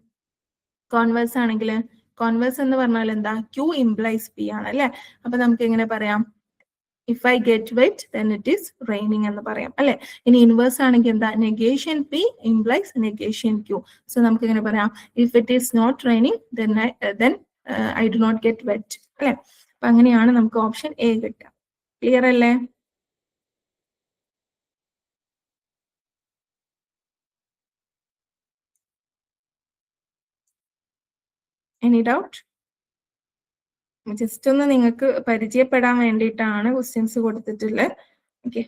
കോൺവേഴ്സ് ആണെങ്കിൽ, കോൺവേഴ്സ് എന്ന് പറഞ്ഞാൽ എന്താ, ക്യൂ ഇംപ്ലൈസ് പി ആണ് അല്ലെ. അപ്പൊ നമുക്ക് എങ്ങനെ പറയാം, if I get wet then it is raining എന്ന് പറയാം അല്ലെ. ഇനി ഇൻവേഴ്സ് ആണെങ്കിൽ എന്താ, negation P implies negation Q. So നമുക്ക് എങ്ങനെ പറയാം, if it is not raining then I do not get wet അല്ലെ. അപ്പൊ അങ്ങനെയാണ് നമുക്ക് ഓപ്ഷൻ എ കിട്ടുക. ക്ലിയർ അല്ലേ? Any doubt? ജസ്റ്റ് ഒന്ന് നിങ്ങൾക്ക് പരിചയപ്പെടാൻ വേണ്ടിയിട്ടാണ് ക്വസ്റ്റ്യൻസ് കൊടുത്തിട്ടുള്ളത്. ഓക്കെ,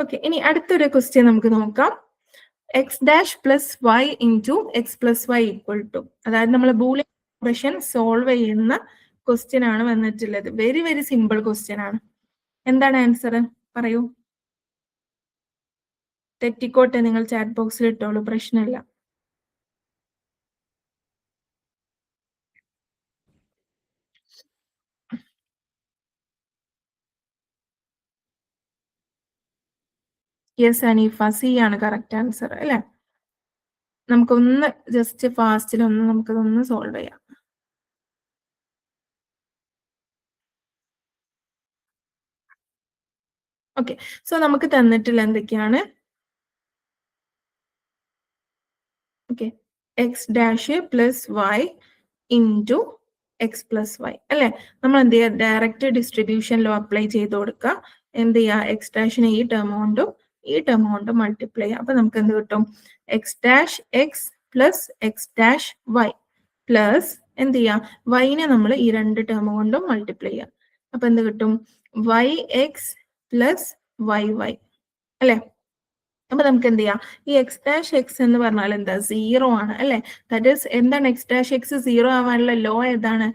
ഓക്കെ, ഇനി അടുത്തൊരു ക്വസ്റ്റ്യൻ നമുക്ക് നോക്കാം. X dash plus Y into X plus Y equal to, അതായത് നമ്മൾ ബൂളിയൻ എക്സ്പ്രഷൻ സോൾവ് ചെയ്യുന്ന ക്വസ്റ്റ്യൻ ആണ് വന്നിട്ടുള്ളത്. വെരി വെരി സിമ്പിൾ ക്വസ്റ്റ്യൻ ആണ്. എന്താണ് ആൻസർ പറയൂ. തെറ്റിക്കോട്ടെ, നിങ്ങൾ ചാറ്റ് ബോക്സിൽ ഇട്ടോളൂ, പ്രശ്നമില്ല. യെസ് അനീഫ, സി ആണ് കറക്റ്റ് ആൻസർ അല്ലെ. നമുക്കൊന്ന് ജസ്റ്റ് ഫാസ്റ്റിലൊന്ന് നമുക്കതൊന്ന് സോൾവ് ചെയ്യാം. ഓക്കെ, സോ നമുക്ക് തന്നിട്ടുള്ള എന്തൊക്കെയാണ്? Okay, X dash plus Y into X plus Y അല്ലെ. നമ്മൾ എന്ത് ചെയ്യുക, ഡയറക്റ്റ് ഡിസ്ട്രിബ്യൂഷൻ ലോ അപ്ലൈ ചെയ്ത് കൊടുക്കുക. എന്ത് ചെയ്യുക, എക്സ് ഡാഷിനെ ഈ ടേം കൊണ്ടും മൾട്ടിപ്ലൈ ചെയ്യുക. അപ്പൊ നമുക്ക് എന്ത് കിട്ടും? X dash X plus X dash Y plus എന്ത് ചെയ്യാം, വൈനെ നമ്മൾ ഈ രണ്ട് ടേം കൊണ്ടും മൾട്ടിപ്ലൈ ചെയ്യാം. അപ്പൊ എന്ത് കിട്ടും? Y X plus Y Y അല്ലെ. അപ്പൊ നമുക്ക് എന്ത് ചെയ്യാം, ഈ എക്സ് ഡാഷ് എക്സ് എന്ന് പറഞ്ഞാൽ എന്താ, 0 ആണ് അല്ലെ. ദാറ്റ് ഈസ് എന്താണ് എക്സ് ഡാഷ് എക്സ് 0 ആവാനുള്ള ലോ ഏതാണ്?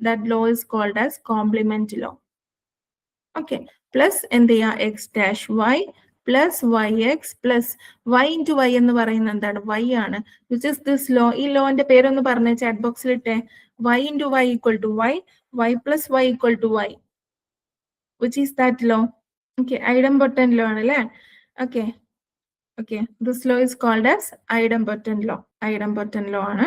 That law is called as complement law. Okay, plus എന്ത് ചെയ്യാം, X dash Y plus Y X plus Y into Y എന്ന് പറയുന്നത് എന്താണ്? വൈ ആണ്. Which is this law? ഈ ലോന്റെ പേരൊന്ന് പറഞ്ഞ ചാറ്റ് ബോക്സിൽ ഇട്ടെ. Y into Y equal to Y, Y plus Y equal to Y. Which is that law? Okay, idempotent law ആണ് അല്ലേ. Okay okay, this law is called as idempotent law. Idempotent law ആണ്.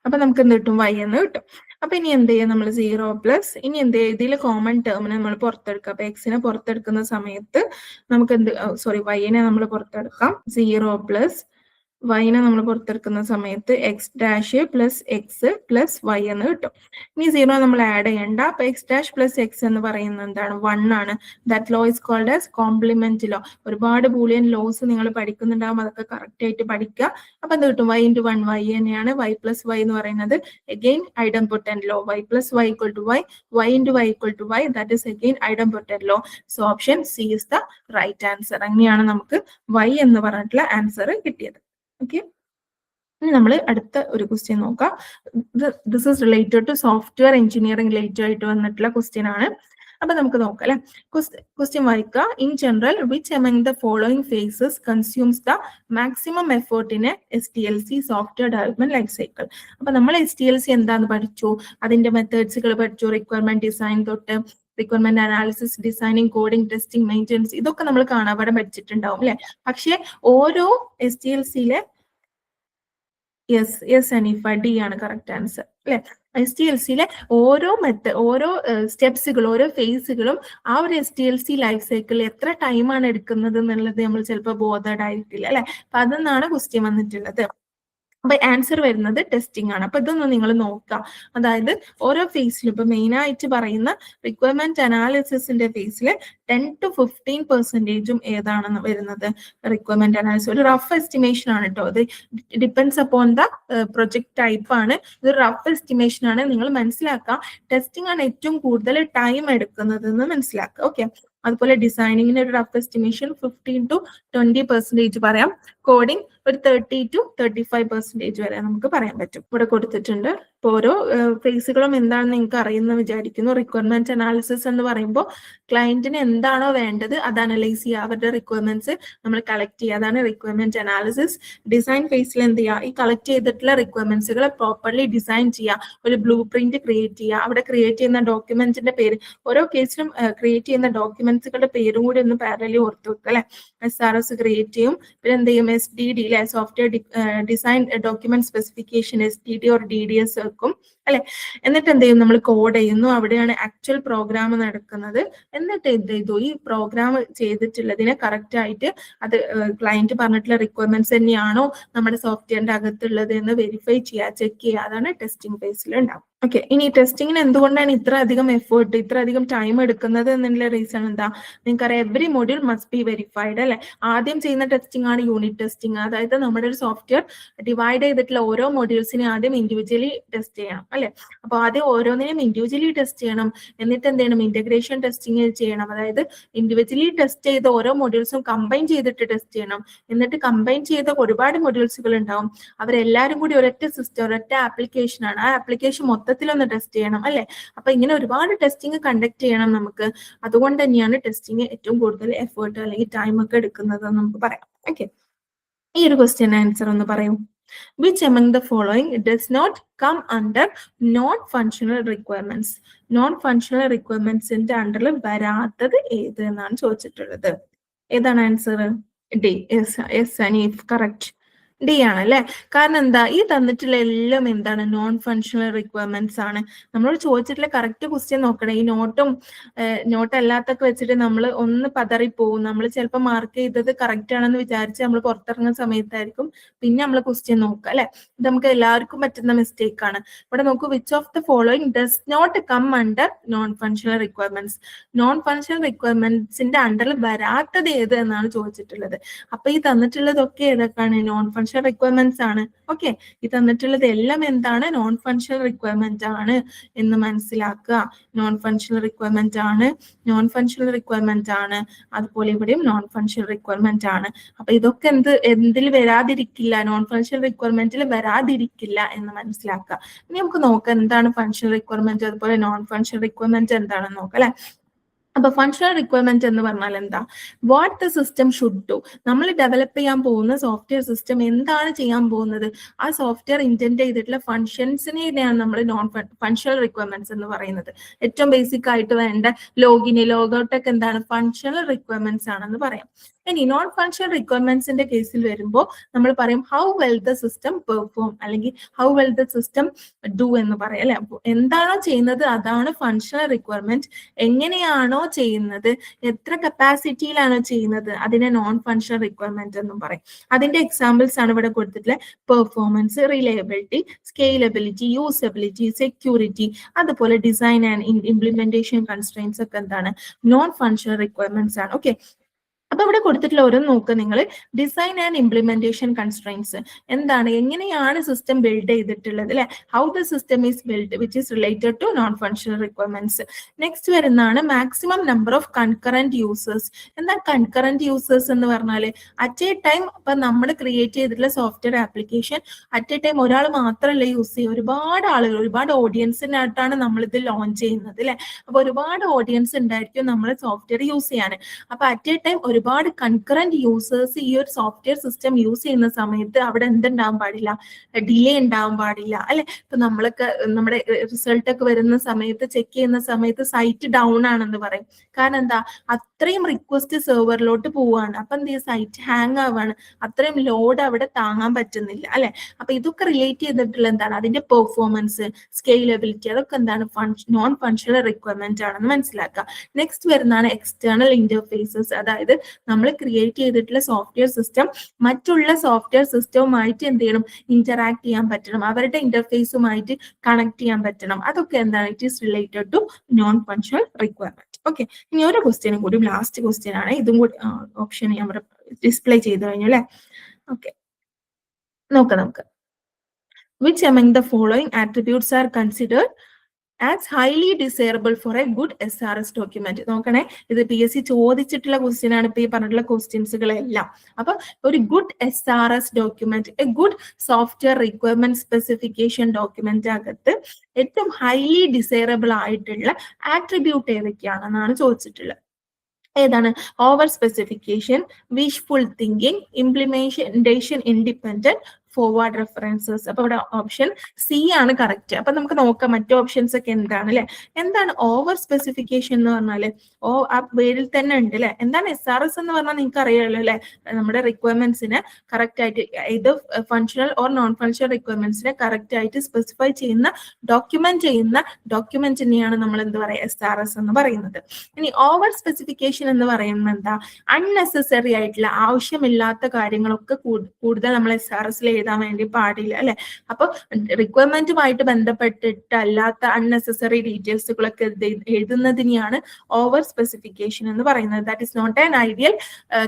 അപ്പൊ നമുക്ക് എന്ത് കിട്ടും? Y എന്ന് കിട്ടും. അപ്പൊ ഇനി എന്ത് ചെയ്യാം, നമ്മൾ 0 പ്ലസ് ഇനി എന്ത് ചെയ്യാം, ഇതിൽ കോമൺ ടേമിനെ നമ്മൾ പുറത്തെടുക്കാം. അപ്പൊ എക്സിനെ പുറത്തെടുക്കുന്ന സമയത്ത് നമുക്ക് എന്ത്, സോറി വൈനെ നമ്മൾ പുറത്തെടുക്കാം. 0 പ്ലസ് വൈനെ നമ്മൾ പുറത്തെടുക്കുന്ന സമയത്ത് X dash plus X plus Y എന്ന് കിട്ടും. ഇനി 0 നമ്മൾ ആഡ് ചെയ്യണ്ട. അപ്പൊ എക്സ് ഡാഷ് പ്ലസ് എക്സ് എന്ന് പറയുന്നത് എന്താണ്? 1 ആണ്. That law is called as complement law. ഒരുപാട് ബൂളിയൻ ലോസ് നിങ്ങൾ പഠിക്കുന്നുണ്ടാവും, അതൊക്കെ കറക്റ്റ് ആയിട്ട് പഠിക്കുക. അപ്പൊ എന്ത് കിട്ടും? വൈ ഇൻറ്റു 1 വൈ തന്നെയാണ്. വൈ പ്ലസ് വൈ എന്ന് പറയുന്നത് again idempotent law. Y plus Y equal to Y, Y into Y equal to Y, that is again idempotent law. So option C is the right answer. അങ്ങനെയാണ് നമുക്ക് Y എന്ന് പറഞ്ഞിട്ടുള്ള answer കിട്ടിയത്. Okay, ഇനി നമ്മൾ അടുത്ത ഒരു ക്വസ്റ്റ്യൻ നോക്കാം. This is related to software engineering related ആയിട്ട് വന്നിട്ടുള്ള ക്വസ്റ്റ്യൻ ആണ്. അപ്പൊ നമുക്ക് നോക്കാം അല്ലെ. ക്വസ്റ്റ്യൻ വായിക്കുക. In general which among the following phases consumes the maximum effort in a SDLC software development life cycle. അപ്പൊ നമ്മൾ SDLC എന്താന്ന് പഠിച്ചു, അതിന്റെ മെത്തേഡ്സുകൾ പഠിച്ചു, റിക്വയർമെന്റ് ഡിസൈൻ തൊട്ട് requirement analysis, designing, coding, testing, maintenance, ഇതൊക്കെ നമ്മൾ കാണാപാഠം പഠിച്ചിട്ടുണ്ടാവും അല്ലെ. പക്ഷെ ഓരോ SDLCയിലെ യെസ് അനീഫ, ഡി ആണ് കറക്റ്റ് ആൻസർ അല്ലെ. SDLCയിലെ ഓരോ സ്റ്റെപ്സുകളും ഓരോ ഫേസുകളും ആ ഒരു SDLC ലൈഫ് സൈക്കിളിൽ എത്ര ടൈമാണ് എടുക്കുന്നത് എന്നുള്ളത് നമ്മൾ ചിലപ്പോൾ ബോധേഡ് ആയിരിക്കില്ല അല്ലെ. അപ്പൊ അതെന്നാണ് ക്വസ്റ്റ്യൻ വന്നിട്ടുള്ളത്. അപ്പൊ ആൻസർ വരുന്നത് ടെസ്റ്റിംഗ് ആണ്. അപ്പൊ ഇതൊന്ന് നിങ്ങൾ നോക്കുക. അതായത് ഓരോ ഫേസിലും ഇപ്പൊ മെയിൻ ആയിട്ട് പറയുന്ന റിക്വയർമെന്റ് അനാലിസിസിന്റെ ഫേസിൽ 10 to 15% ഏതാണെന്ന് വരുന്നത് റിക്വയർമെന്റ് അനാലിസിസ്. ഒരു റഫ് എസ്റ്റിമേഷൻ ആണ് കേട്ടോ. അത് depends upon the project type ആണ്. ഇത് റഫ് എസ്റ്റിമേഷൻ ആണ്. നിങ്ങൾ മനസ്സിലാക്കുക, ടെസ്റ്റിംഗ് ആണ് ഏറ്റവും കൂടുതൽ ടൈം എടുക്കുന്നത് എന്ന് മനസ്സിലാക്കുക. ഓക്കെ, അതുപോലെ ഡിസൈനിങ്ങിന് ഒരു റഫ് എസ്റ്റിമേഷൻ 15 to 20% പറയാം. കോഡിംഗ് ഒരു 30 to 35% വരെ നമുക്ക് പറയാൻ പറ്റും. ഇവിടെ കൊടുത്തിട്ടുണ്ട്. ഇപ്പൊ ഓരോ ഫേസുകളും എന്താണെന്ന് നിങ്ങൾക്ക് അറിയുന്ന വിചാരിക്കുന്നു. റിക്വയർമെന്റ് അനാലിസിസ് എന്ന് പറയുമ്പോൾ ക്ലയന്റിന് എന്താണോ വേണ്ടത് അത് അനലൈസ് ചെയ്യുക, അവരുടെ റിക്വയർമെന്റ്സ് നമ്മൾ കളക്ട് ചെയ്യുക, അതാണ് റിക്വയർമെന്റ് അനാലിസിസ്. ഡിസൈൻ ഫേസിൽ എന്ത് ചെയ്യുക, ഈ കളക്ട് ചെയ്തിട്ടുള്ള റിക്വയർമെന്റ്സുകളെ പ്രോപ്പർലി ഡിസൈൻ ചെയ്യുക, ഒരു ബ്ലൂ പ്രിന്റ് ക്രിയേറ്റ് ചെയ്യുക, അവിടെ ക്രിയേറ്റ് ചെയ്യുന്ന ഡോക്യുമെന്റിന്റെ പേര്, ഓരോ കേസിലും ക്രിയേറ്റ് ചെയ്യുന്ന ഡോക്യുമെന്റ്സുകളുടെ പേരും കൂടി ഒന്ന് പാരലി ഓർത്ത് വെക്കുക അല്ലെ. SRS ക്രിയേറ്റ് ചെയ്യും, പിന്നെ എന്ത് ചെയ്യും, SDD അല്ലെ, software design document specification SDD or DDS വെക്കും അല്ലെ. എന്നിട്ട് എന്ത് ചെയ്യും, നമ്മൾ കോഡ് ചെയ്യുന്നു, അവിടെയാണ് ആക്ച്വൽ പ്രോഗ്രാം നടക്കുന്നത്. എന്നിട്ട് എന്ത് ചെയ്തു, ഈ പ്രോഗ്രാം ചെയ്തിട്ടുള്ളതിനെ കറക്റ്റ് ആയിട്ട് അത് ക്ലയന്റ് പറഞ്ഞിട്ടുള്ള റിക്വയർമെന്റ്സ് തന്നെയാണോ നമ്മുടെ സോഫ്റ്റ്വെയറിന്റെ അകത്തുള്ളത് എന്ന് വെരിഫൈ ചെയ്യുക, ചെക്ക് ചെയ്യുക. അതാണ് ടെസ്റ്റിംഗ് ഫേസിൽ ഉണ്ടാവും. ഓക്കെ, ഇനി ടെസ്റ്റിങ്ങിന് എന്തുകൊണ്ടാണ് ഇത്ര അധികം എഫേർട്ട്, ഇത്ര അധികം ടൈം എടുക്കുന്നത് എന്നുള്ള റീസൺ എന്താ? നിങ്ങൾക്കറിയാം, every module must be verified അല്ലെ. ആദ്യം ചെയ്യുന്ന ടെസ്റ്റിംഗ് ആണ് യൂണിറ്റ് ടെസ്റ്റിംഗ്. അതായത് നമ്മുടെ ഒരു സോഫ്റ്റ്വെയർ ഡിവൈഡ് ചെയ്തിട്ടുള്ള ഓരോ മൊഡ്യൂൾസിനെ ആദ്യം ഇൻഡിവിജ്വലി ടെസ്റ്റ് ചെയ്യണം അല്ലെ. അപ്പൊ ആദ്യം ഓരോന്നിനെയും ഇൻഡിവിജ്വലി ടെസ്റ്റ് ചെയ്യണം. എന്നിട്ട് എന്ത് ചെയ്യണം, ഇന്റഗ്രേഷൻ ടെസ്റ്റിംഗ് ചെയ്യണം. അതായത് ഇൻഡിവിജ്വലി ടെസ്റ്റ് ചെയ്ത ഓരോ മൊഡ്യൂൾസും കമ്പൈൻ ചെയ്തിട്ട് ടെസ്റ്റ് ചെയ്യണം. എന്നിട്ട് കമ്പൈൻ ചെയ്ത ഒരുപാട് മൊഡ്യൂൾസുകൾ ഉണ്ടാവും, അവരെല്ലാരും കൂടി ഒരൊറ്റ സിസ്റ്റം, ഒരൊറ്റ ആപ്ലിക്കേഷൻ ആണ്. ആ ആപ്ലിക്കേഷൻ മൊത്തത്തിലൊന്ന് ടെസ്റ്റ് ചെയ്യണം അല്ലെ. അപ്പൊ ഇങ്ങനെ ഒരുപാട് ടെസ്റ്റിംഗ് കണ്ടക്ട് ചെയ്യണം നമുക്ക്. അതുകൊണ്ട് തന്നെയാണ് ടെസ്റ്റിംഗ് ഏറ്റവും കൂടുതൽ എഫേർട്ട് അല്ലെങ്കിൽ ടൈം ഒക്കെ എടുക്കുന്നത് നമുക്ക് പറയാം. ഓക്കെ, ഈ ഒരു ക്വസ്റ്റ്യൻ ആൻസർ ഒന്ന് പറയൂ. Which among the following does not come under non-functional requirements? Non-functional requirements ന്റെ അണ്ടറിൽ വരാത്തത് ഏത് എന്നാണ് ചോദിച്ചിട്ടുള്ളത്. ഏതാണ് answer? D. Yes Aneef, correct. D ആണ് അല്ലെ. കാരണം എന്താ, ഈ തന്നിട്ടുള്ള എല്ലാം എന്താണ്, നോൺ ഫങ്ഷണൽ റിക്വയർമെന്റ്സ് ആണ്. നമ്മളോട് ചോദിച്ചിട്ടുള്ള കറക്റ്റ് ക്വസ്റ്റ്യൻ നോക്കണം. ഈ നോട്ട് അല്ലാത്തൊക്കെ വെച്ചിട്ട് നമ്മൾ ഒന്ന് പതറിപ്പോവും. നമ്മൾ ചിലപ്പോൾ മാർക്ക് ചെയ്തത് കറക്റ്റ് ആണെന്ന് വിചാരിച്ച് നമ്മൾ പുറത്തിറങ്ങുന്ന സമയത്തായിരിക്കും പിന്നെ നമ്മൾ ക്വസ്റ്റ്യൻ നോക്കുക അല്ലെ. ഇത് നമുക്ക് എല്ലാവർക്കും പറ്റുന്ന മിസ്റ്റേക്ക് ആണ്. ഇവിടെ നോക്കൂ, which of the following does not come under non functional requirements. Non functional റിക്വയർമെന്റ്സിന്റെ അണ്ടറിൽ വരാത്തത് ഏത് എന്നാണ് ചോദിച്ചിട്ടുള്ളത്. അപ്പൊ ഈ തന്നിട്ടുള്ളതൊക്കെ ഏതൊക്കെയാണ്, നോൺ ഫങ്ഷണൽ റിക്വയർമെന്റ്സ് ആണ്. ഓക്കെ, ഈ തന്നിട്ടുള്ളത് എല്ലാം എന്താണ്, നോൺ ഫങ്ഷണൽ റിക്വയർമെന്റ് ആണ് എന്ന് മനസ്സിലാക്കുക. നോൺ ഫങ്ഷണൽ റിക്വയർമെന്റ് ആണ്, നോൺ ഫങ്ഷണൽ റിക്വയർമെന്റ് ആണ്. അതുപോലെ ഇവിടെയും നോൺ ഫങ്ഷണൽ റിക്വയർമെന്റ് ആണ്. അപ്പൊ ഇതൊക്കെ എന്തിൽ വരാതിരിക്കില്ല, നോൺ ഫങ്ഷണൽ റിക്വയർമെന്റിൽ വരാതിരിക്കില്ല എന്ന് മനസ്സിലാക്കുക. ഇനി നമുക്ക് നോക്കാം എന്താണ് ഫങ്ഷണൽ റിക്വയർമെന്റ്, അതുപോലെ നോൺ ഫങ്ഷണൽ റിക്വയർമെന്റ് എന്താണെന്ന് നോക്കാം അല്ലെ. അപ്പൊ ഫങ്ഷണൽ റിക്വയർമെന്റ് എന്ന് പറഞ്ഞാൽ എന്താ, what the system should do. നമ്മൾ ഡെവലപ്പ് ചെയ്യാൻ പോകുന്ന സോഫ്റ്റ്വെയർ സിസ്റ്റം എന്താണ് ചെയ്യാൻ പോകുന്നത്, ആ സോഫ്റ്റ്വെയർ ഇന്റന്റ് ചെയ്തിട്ടുള്ള ഫങ്ഷൻസിനെയാണ് നമ്മൾ നോൺ ഫങ്ഷണൽ റിക്വയർമെന്റ്സ് എന്ന് പറയുന്നത്. ഏറ്റവും ബേസിക് ആയിട്ട് വേണ്ട ലോഗിന് ലോഗൌട്ട് ഒക്കെ എന്താണ്, ഫങ്ഷണൽ റിക്വയർമെന്റ്സ് ആണെന്ന് പറയാം. ഇനി നോൺ ഫങ്ഷണൽ റിക്വയർമെന്റ്സിന്റെ കേസിൽ വരുമ്പോൾ നമ്മൾ പറയും how well the system perform, അല്ലെങ്കിൽ how well the system do എന്ന് പറയാം അല്ലെ. എന്താണോ ചെയ്യുന്നത് അതാണ് ഫങ്ഷണൽ റിക്വയർമെന്റ്. എങ്ങനെയാണോ ചെയ്യുന്നത്, എത്ര കപ്പാസിറ്റിയിലാണോ ചെയ്യുന്നത്, അതിനെ നോൺ ഫങ്ഷണൽ റിക്വയർമെന്റ് എന്നും പറയും. അതിന്റെ എക്സാമ്പിൾസ് ആണ് ഇവിടെ കൊടുത്തിട്ടുള്ളത്. Performance, reliability, scalability, usability, security, അതുപോലെ ഡിസൈൻ ആൻഡ് ഇംപ്ലിമെന്റേഷൻ കൺസ്ട്രെയിൻസ് ഒക്കെ എന്താണ്, നോൺ ഫങ്ഷണൽ റിക്വയർമെന്റ്സ് ആണ്. ഓക്കെ, അപ്പൊ ഇവിടെ കൊടുത്തിട്ടുള്ള ഓരോ നോക്കുക നിങ്ങൾ. ഡിസൈൻ ആൻഡ് ഇംപ്ലിമെന്റേഷൻ കൺസ്ട്രെയിൻസ് എന്താണ്, എങ്ങനെയാണ് സിസ്റ്റം ബിൽഡ് ചെയ്തിട്ടുള്ളത് അല്ലെ. How the system is build which is related to non functional requirements. Next വരുന്നതാണ് maximum number of concurrent users. എന്താ കൺകറന്റ് യൂസേഴ്സ് എന്ന് പറഞ്ഞാൽ, അറ്റ് എ ടൈം ഇപ്പൊ നമ്മൾ ക്രിയേറ്റ് ചെയ്തിട്ടുള്ള software application at a time ഒരാൾ മാത്രമല്ല യൂസ് ചെയ്യുക, ഒരുപാട് ആളുകൾ, ഒരുപാട് ഓഡിയൻസിനായിട്ടാണ് നമ്മൾ ഇത് ലോഞ്ച് ചെയ്യുന്നത് അല്ലെ. അപ്പൊ ഒരുപാട് ഓഡിയൻസ് ഉണ്ടായിരിക്കും നമ്മൾ സോഫ്റ്റ്വെയർ യൂസ് ചെയ്യാൻ. അപ്പൊ അറ്റ് എ ടൈം ഒരുപാട് കൺകറന്റ് യൂസേഴ്സ് ഈ ഒരു സോഫ്റ്റ്വെയർ സിസ്റ്റം യൂസ് ചെയ്യുന്ന സമയത്ത് അവിടെ എന്തുണ്ടാവാൻ പാടില്ല, ഡിലേ ഉണ്ടാവാൻ പാടില്ല അല്ലെ. ഇപ്പൊ നമ്മളൊക്കെ നമ്മുടെ റിസൾട്ട് ഒക്കെ വരുന്ന സമയത്ത്, ചെക്ക് ചെയ്യുന്ന സമയത്ത് സൈറ്റ് ഡൗൺ ആണെന്ന് പറയും. കാരണം എന്താ, അത്രയും റിക്വസ്റ്റ് സെർവറിലോട്ട് പോവാണ്. അപ്പൊ എന്ത് ചെയ്യും, സൈറ്റ് ഹാങ് ആവാണ്, അത്രയും ലോഡ് അവിടെ താങ്ങാൻ പറ്റുന്നില്ല അല്ലെ. അപ്പൊ ഇതൊക്കെ റിലേറ്റ് ചെയ്തിട്ടുള്ള എന്താണ്, അതിന്റെ പെർഫോമൻസ്, സ്കെയിലബിലിറ്റി, അതൊക്കെ എന്താണ്, നോൺ ഫങ്ഷണൽ റിക്വയർമെന്റ് ആണെന്ന് മനസ്സിലാക്കുക. നെക്സ്റ്റ് വരുന്നതാണ് എക്സ്റ്റേണൽ ഇന്റർഫേസസ്. അതായത് നമ്മൾ ക്രിയേറ്റ് ചെയ്തിട്ടുള്ള സോഫ്റ്റ്വെയർ സിസ്റ്റം മറ്റുള്ള സോഫ്റ്റ്വെയർ സിസ്റ്റവുമായിട്ട് എന്ത് ചെയ്യണം, ഇന്ററാക്ട് ചെയ്യാൻ പറ്റണം, അവരുടെ ഇന്റർഫേസുമായിട്ട് കണക്ട് ചെയ്യാൻ പറ്റണം. അതൊക്കെ എന്താണ്, it is related to non functional requirement. Okay, ഇനി ഒരു ക്വസ്റ്റ്യനും കൂടി, ലാസ്റ്റ് ക്വസ്റ്റ്യൻ ആണ്. ഇതും കൂടി ഓപ്ഷൻ ഞാൻ ഡിസ്പ്ലേ ചെയ്ത് കഴിഞ്ഞു അല്ലെ. ഓക്കെ, നമുക്ക് which among the following attributes are considered as highly desirable for a good SRS document. നോക്കണേ, ഇത് PSC ചോദിച്ചിട്ടുള്ള ക്വസ്റ്റ്യൻ ആണ് ഇപ്പൊ ഈ പറഞ്ഞിട്ടുള്ള ക്വസ്റ്റ്യൻസുകളെല്ലാം. അപ്പൊ ഒരു good SRS document, A good software requirement specification document അകത്ത് ഏറ്റവും ഹൈലി ഡിസൈറബിൾ ആയിട്ടുള്ള ആട്രിബ്യൂട്ട് ഏതൊക്കെയാണെന്നാണ് ചോദിച്ചിട്ടുള്ളത്. ഏതാണ്, over specification, wishful thinking, implementation independent, forward references. അപ്പൊ ഇവിടെ ഓപ്ഷൻ സി ആണ് കറക്റ്റ്. അപ്പൊ നമുക്ക് നോക്കാം മറ്റു ഓപ്ഷൻസ് ഒക്കെ എന്താണ് അല്ലെ. എന്താണ് ഓവർ സ്പെസിഫിക്കേഷൻ എന്ന് പറഞ്ഞാല്, ആ പേരിൽ തന്നെ ഉണ്ട് അല്ലെ. എന്താണ് SRS എന്ന് പറഞ്ഞാൽ നിങ്ങൾക്ക് അറിയാമല്ലോ അല്ലെ, നമ്മുടെ റിക്വയർമെന്റ്സിന് കറക്റ്റ് ആയിട്ട്, ഇത് ഫങ്ഷണൽ ഓർ നോൺ ഫങ്ഷണൽ റിക്വയർമെന്റ്സിനെ കറക്റ്റ് ആയിട്ട് സ്പെസിഫൈ ചെയ്യുന്ന ഡോക്യുമെന്റിനെയാണ് നമ്മൾ എന്ത് പറയുക, SRS എന്ന് പറയുന്നത്. ഇനി ഓവർ സ്പെസിഫിക്കേഷൻ എന്ന് പറയുന്നത് എന്താ, അൺനെസസറി ആയിട്ടുള്ള ആവശ്യമില്ലാത്ത കാര്യങ്ങളൊക്കെ കൂടുതൽ നമ്മൾ SRS എഴുതാൻ വേണ്ടി പാടില്ല അല്ലെ. അപ്പൊ റിക്വയർമെന്റുമായിട്ട് ബന്ധപ്പെട്ടിട്ടല്ലാത്ത അൺനെസസറി ഡീറ്റെയിൽസുകളൊക്കെ എഴുതുന്നതിനെയാണ് ഓവർ സ്പെസിഫിക്കേഷൻ എന്ന് പറയുന്നത്. That is not an ideal